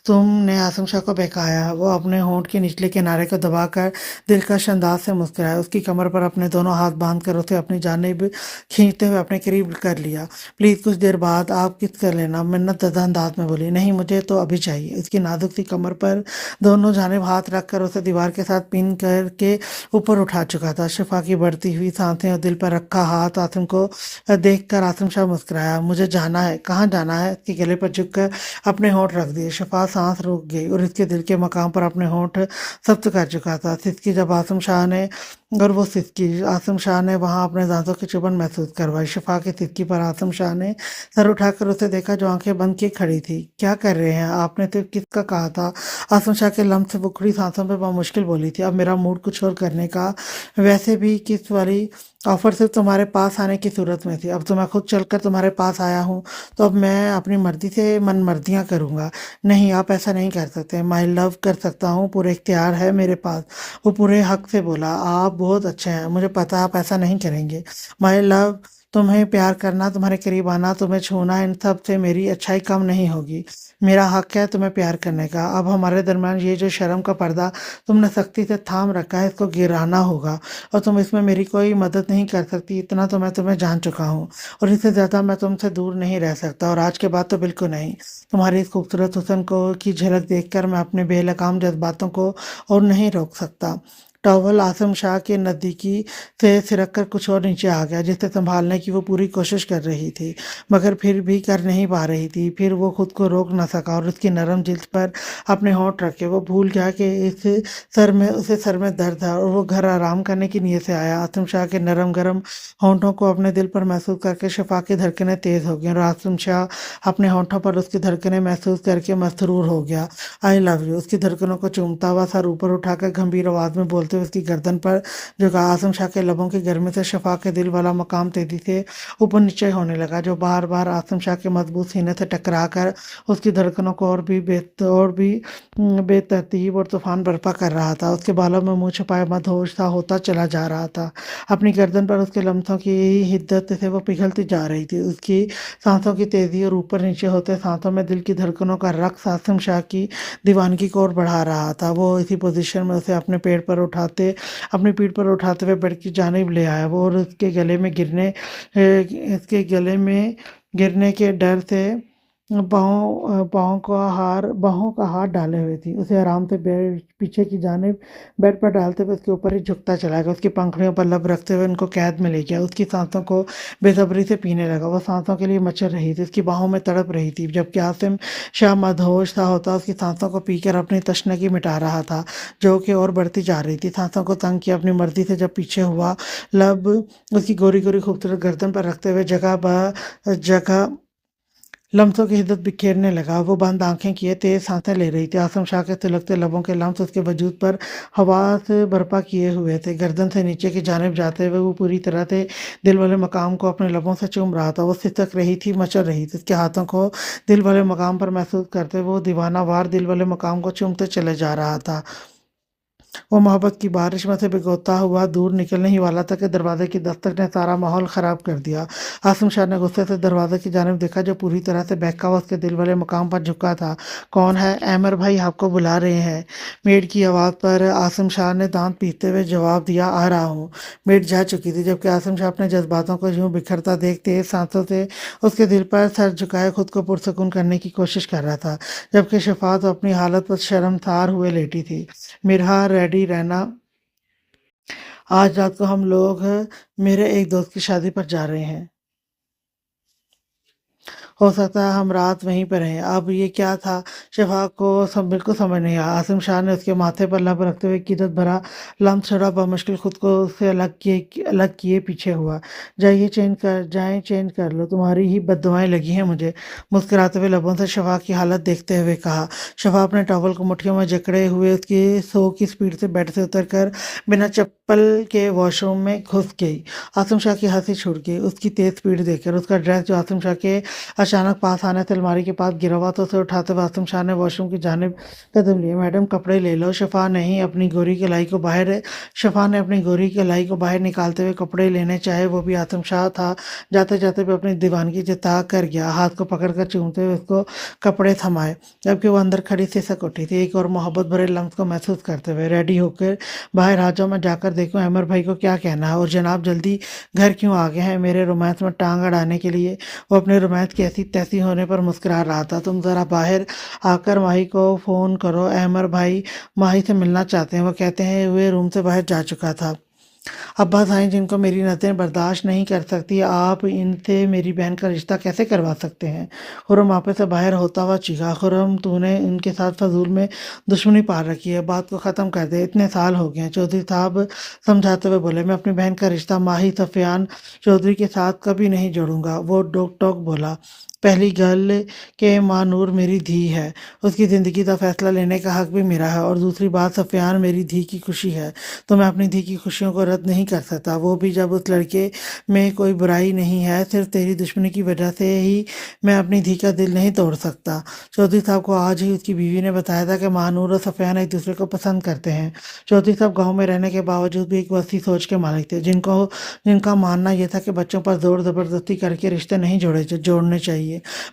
तुमने आसिम शाह को बहकाया है। वो अपने होंठ के निचले किनारे को दबाकर दिलकश अंदाज से मुस्कुराया। उसकी कमर पर अपने दोनों हाथ बांध कर उसे अपनी जानिब खींचते हुए अपने करीब कर लिया। प्लीज कुछ देर बाद आप किस कर लेना, मिन्नत ज़दा अंदाज में बोली। नहीं, मुझे तो अभी चाहिए। उसकी नाजुक सी कमर पर दोनों जानिब हाथ रखकर उसे दीवार के साथ पिन करके ऊपर उठा चुका था। शिफा की बढ़ती हुई सांसें और दिल पर रखा हाथ आसिम को देखकर आसिम शाह मुस्कुराया। मुझे जाना है। कहाँ जाना है? उसके गले पर झुककर अपने होंठ रख दिए। शिफा सांस रुक गई और इसके दिल के मकाम पर अपने होंठ सख्त कर चुका था। सिसकी जब आसिम शाह ने और वो सिसकी आसिम शाह ने वहां अपने दांतों की चुभन महसूस करवाई। शिफा की सिसकी पर आसिम शाह ने सर उठाकर उसे देखा जो आंखें बंद किए खड़ी थी। क्या कर रहे हैं? आपने तो किसका कहा था? आसिम शाह के लम्ब से बुखड़ी सांसों में मुश्किल बोली थी। अब मेरा मूड कुछ और करने का, वैसे भी किस वाली ऑफर सिर्फ तुम्हारे पास आने की सूरत में थी। अब तो मैं खुद चलकर तुम्हारे पास आया हूँ, तो अब मैं अपनी मर्जी से मन मर्जियाँ करूँगा। नहीं, आप ऐसा नहीं कर सकते। माई लव, कर सकता हूँ, पूरे इख्तियार है मेरे पास। वो पूरे हक से बोला। आप बहुत अच्छे हैं, मुझे पता है आप ऐसा नहीं करेंगे। माय लव, तुम्हें प्यार करना, तुम्हारे करीब आना, तुम्हें छूना, इन सब से मेरी अच्छाई कम नहीं होगी। मेरा हक है तुम्हें प्यार करने का। अब हमारे दरमियान ये जो शर्म का पर्दा तुमने सख्ती से थाम रखा है, इसको गिराना होगा और तुम इसमें मेरी कोई मदद नहीं कर सकती। इतना तो मैं तुम्हें जान चुका हूँ और इससे ज़्यादा मैं तुमसे दूर नहीं रह सकता, और आज के बाद तो बिल्कुल नहीं। तुम्हारी इस खूबसूरत हुस्न को की झलक देखकर मैं अपने बेलगाम जज्बातों को और नहीं रोक सकता। टॉवल आसिम शाह के नज़दीकी से सिरक कर कुछ और नीचे आ गया, जिसे संभालने की वो पूरी कोशिश कर रही थी, मगर फिर भी कर नहीं पा रही थी। फिर वो खुद को रोक न सका और उसकी नरम जिल्द पर अपने होंठ रखे वो भूल गया कि उसे सर में दर्द है, और वो घर आराम करने की नीयत से आया। आसिम शाह के नरम गरम होंठों को अपने दिल पर महसूस करके शिफा की धड़कनें तेज हो गई और आसिम शाह अपने होंठों पर उसकी धड़कनें महसूस करके मसरूर हो गया। आई लव यू, उसकी धड़कनों को चूमता हुआ सर ऊपर उठाकर गंभीर आवाज में बोलते हुए उसकी गर्दन पर झुका। आसिम शाह के लबों की गर्मी से शफा के दिल वाला मकाम तेजी से ऊपर नीचे होने लगा, जो बार बार आसिम शाह के मजबूत सीने से टकरा कर उसकी धड़कनों को और भी बेतरतीब और तूफान बर्पा कर रहा था। उसके बालों में मुंह छुपाए मदहोश सा होता चला जा रहा था। अपनी गर्दन पर उसके लम्हों की हिद्दत से वो पिघलती जा रही थी। उसकी सांसों की तेजी और ऊपर नीचे होते सांसों में दिल की धड़कनों का रक्स आसिम शाह की दीवानगी को और बढ़ा रहा था। वो इसी पोजीशन में उसे अपनी पीठ पर उठाते हुए बेड की जानिब ले आया। वो और इसके गले में गिरने के डर से बाहों का हाथ डाले हुए थी। उसे आराम से बेड पीछे की जानिब बेड पर डालते हुए उसके ऊपर ही झुकता चला गया। उसकी पंखुड़ियों पर लब रखते हुए उनको कैद में ले गया। उसकी सांसों को बेसब्री से पीने लगा। वो सांसों के लिए मचल रही थी, उसकी बाहों में तड़प रही थी, जबकि आसिम शाह मदहोश सा होता उसकी सांसों को पीकर अपनी तशनगी मिटा रहा था, जो कि और बढ़ती जा रही थी। सांसों को तंग किया अपनी मर्जी से जब पीछे हुआ, लब उसकी गोरी गोरी खूबसूरत गर्दन पर रखते हुए जगह ब जगह लम्सों की हिद्दत बिखेरने लगा। वो बंद आंखें किए तेज सांसें ले रही थी। आसम शाह के तिलकते लबों के लम्स उसके वजूद पर हवा से बर्पा किए हुए थे। गर्दन से नीचे की जानिब जाते हुए वो पूरी तरह से दिल वाले मकाम को अपने लबों से चूम रहा था। वो सिसक रही थी, मचल रही थी। उसके हाथों को दिल वाले मकाम पर महसूस करते वो दीवाना वार दिल वाले मकाम को चूमते चले जा रहा था। वो मोहब्बत की बारिश में से भिगोता हुआ दूर निकलने ही वाला था कि दरवाजे की दस्तक ने सारा माहौल ख़राब कर दिया। आसिम शाह ने गुस्से से दरवाजे की जानिब देखा, जो पूरी तरह से बहका हुआ उसके दिल वाले मकाम पर झुका था। कौन है? अमर भाई आपको बुला रहे हैं। मेड की आवाज़ पर आसिम शाह ने दांत पीसते हुए जवाब दिया, आ रहा हूँ। मेड जा चुकी थी, जबकि आसिम शाह अपने जज्बातों को यूं बिखरता देख तेज सांसों से उसके दिल पर सर झुकाए खुद को पुरसकून करने की कोशिश कर रहा था, जबकि शफात अपनी हालत पर शर्मसार हुए लेटी थी। मिरहा रेडी रहना, आज रात को हम लोग मेरे एक दोस्त की शादी पर जा रहे हैं। हो सकता है हम रात वहीं पर रहें। अब ये क्या था? शफाक को सब बिल्कुल समझ नहीं आया। आसिम शाह ने उसके माथे पर लब रखते हुए किदत भरा लम्ब छोड़ा, बमुश्किल खुद को उससे अलग किए पीछे हुआ। जाएं चेंज कर लो, तुम्हारी ही बददुआएं लगी हैं मुझे। मुस्कुराते हुए लबों से शफाक की हालत देखते हुए कहा। शफाक अपने टॉवल को मुट्ठियों में जकड़े हुए उसकी सो की स्पीड से बेड से उतरकर बिना चप्पल के वॉशरूम में घुस गई। आसिम शाह की हंसी छूट गई उसकी तेज स्पीड देखकर। उसका ड्रेस जो आसिम शाह के अचानक पास आने से अलमारी के पास गिरा हुआ, तो उसे उठाते हुए आसिम शाह ने वॉशरूम की जानिब कदम लिए। मैडम कपड़े ले लो। शफा ने अपनी गोरी के लाई को बाहर निकालते हुए कपड़े लेने चाहे। वो भी आसिम शाह था, जाते जाते भी अपनी दीवानगी जता कर गया। हाथ को पकड़कर चूमते हुए उसको कपड़े थमाए, जबकि वो अंदर खड़ी सिसक उठी थी, एक और मोहब्बत भरे लम्स को महसूस करते हुए। रेडी होकर बाहर आ जाओ, मैं जाकर देखूं अमर भाई को क्या कहना है, और जनाब जल्दी घर क्यों आ गए हैं मेरे रोमांस में टांग अड़ाने के लिए। वो अपने रोमांस की ऐसी तैसी होने पर मुस्कुरा रहा था। तुम ज़रा बाहर आकर माही को फ़ोन करो, अमर भाई माही से मिलना चाहते हैं। वो कहते हैं वे रूम से बाहर जा चुका था। अब्बास हैं जिनको मेरी नज़रें बर्दाश्त नहीं कर सकती, आप इनसे मेरी बहन का रिश्ता कैसे करवा सकते हैं? खुर्रम आपे से बाहर होता हुआ चीखा। खुर्रम तूने उनके साथ फजूल में दुश्मनी पाल रखी है, बात को ख़त्म कर दे, इतने साल हो गए हैं। चौधरी साहब समझाते हुए बोले, मैं अपनी बहन का रिश्ता माही सफियान चौधरी के साथ कभी नहीं जोड़ूंगा। वो डोक टोक बोला। पहली गल के माँ नूर मेरी धी है, उसकी ज़िंदगी का फैसला लेने का हक भी मेरा है, और दूसरी बात सफियान मेरी धी की खुशी है, तो मैं अपनी धी की खुशियों को रद्द नहीं कर सकता, वो भी जब उस लड़के में कोई बुराई नहीं है। सिर्फ तेरी दुश्मनी की वजह से ही मैं अपनी धी का दिल नहीं तोड़ सकता। चौधरी साहब को आज ही उसकी बीवी ने बताया था कि महानूर और सफियान एक दूसरे को पसंद करते हैं। चौधरी साहब गांव में रहने के बावजूद भी एक वसी सोच के मालिक थे, जिनका मानना यह था कि बच्चों पर जोर ज़बरदस्ती करके रिश्ते नहीं जोड़ने चाहिए।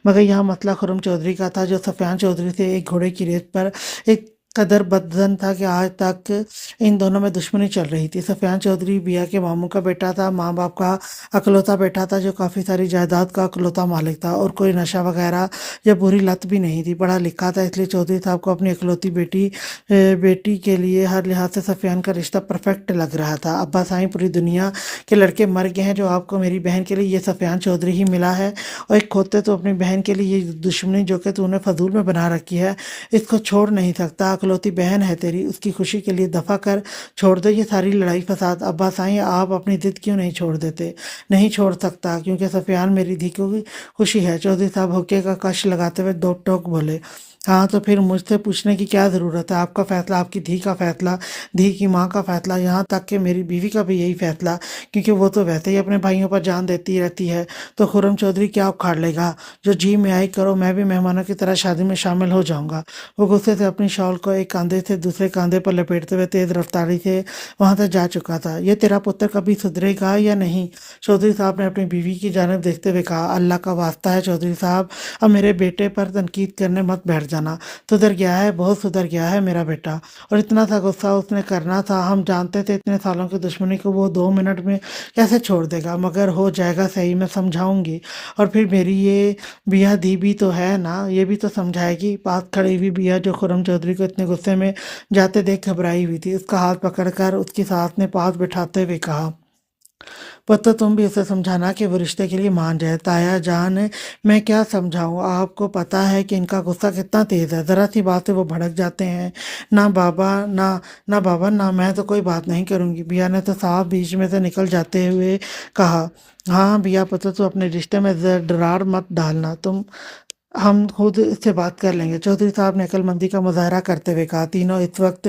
मगर यहाँ मसला खुर्रम चौधरी का था, जो सफियान चौधरी से एक घोड़े की रेस पर एक कदर बदजन था कि आज तक इन दोनों में दुश्मनी चल रही थी। सफियान चौधरी बिया के मामू का बेटा था, माँ बाप का अकलौता बेटा था, जो काफ़ी सारी जायदाद का अकलौता मालिक था, और कोई नशा वगैरह या बुरी लत भी नहीं थी। पढ़ा लिखा था, इसलिए चौधरी साहब को अपनी इकलौती बेटी के लिए हर लिहाज से सफियान का रिश्ता परफेक्ट लग रहा था। अब्बा साईं, पूरी दुनिया के लड़के मर गए हैं, जो आपको मेरी बहन के लिए ये सफियान चौधरी ही मिला है, और एक खोते तो अपनी बहन के लिए ये दुश्मनी जो कि तूने फजूल में बना रखी है, इसको छोड़ नहीं सकता। अकलौती बहन है तेरी, उसकी खुशी के लिए दफा कर छोड़ दो ये सारी लड़ाई फसाद। अब्बा साईं, आप अपनी जिद क्यों नहीं छोड़ देते? नहीं छोड़ सकता, क्योंकि सफियान मेरी धी की खुशी है। चौधरी साहब हुक्के का कश लगाते हुए दो टोक बोले। हाँ, तो फिर मुझसे पूछने की क्या ज़रूरत है? आपका फैसला, आपकी धी का फैसला, धी की माँ का फैसला, यहाँ तक कि मेरी बीवी का भी यही फैसला, क्योंकि वो तो वैसे ही अपने भाइयों पर जान देती रहती है। तो खुर्रम चौधरी क्या उखाड़ लेगा? जो जी में आई करो, मैं भी मेहमानों की तरह शादी में शामिल हो जाऊंगा। वो गुस्से से अपनी शॉल को एक कंधे से दूसरे कंधे पर लपेटते हुए तेज रफ्तारी से वहां से जा चुका था। ये तेरा पुत्र कभी सुधरेगा या नहीं? चौधरी साहब ने अपनी बीवी की जानिब देखते हुए कहा। अल्लाह का वास्ता है चौधरी साहब, अब मेरे बेटे पर तनकीद करने मत बैठ जाना, सुधर गया है, बहुत सुधर गया है मेरा बेटा। और इतना सा गुस्सा उसने करना था, हम जानते थे इतने सालों की दुश्मनी को वो 2 मिनट में कैसे छोड़ देगा, मगर हो जाएगा सही, मैं समझाऊंगी। और फिर मेरी ये बिया दी भी तो है ना, ये भी तो समझाएगी। पास खड़ी हुई बिया जो खुर्रम चौधरी को इतने गुस्से में जाते देख घबराई हुई थी, उसका हाथ पकड़कर उसकी सास ने पास बिठाते हुए कहा, पुत्र तुम भी उसे समझाना कि वो रिश्ते के लिए मान जाए। ताया जान, मैं क्या समझाऊं, आपको पता है कि इनका गुस्सा कितना तेज है, जरा सी बात से वो भड़क जाते हैं। ना बाबा, ना बाबा, ना मैं तो कोई बात नहीं करूंगी, बिया ने तो साफ बीच में से निकल जाते हुए कहा। हाँ बिया पुत्र, तू अपने रिश्ते में दरार मत डालना, तुम हम खुद इससे बात कर लेंगे, चौधरी साहब ने अक्लमंदी का मुजाहरा करते हुए कहा। तीनों इस वक्त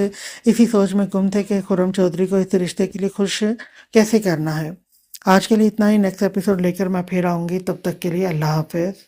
इसी सोच में गुम थे कि खुर्रम चौधरी को इस रिश्ते के लिए खुश कैसे करना है। आज के लिए इतना ही, नेक्स्ट एपिसोड लेकर मैं फिर आऊँगी, तब तक के लिए अल्लाह हाफ़िज़।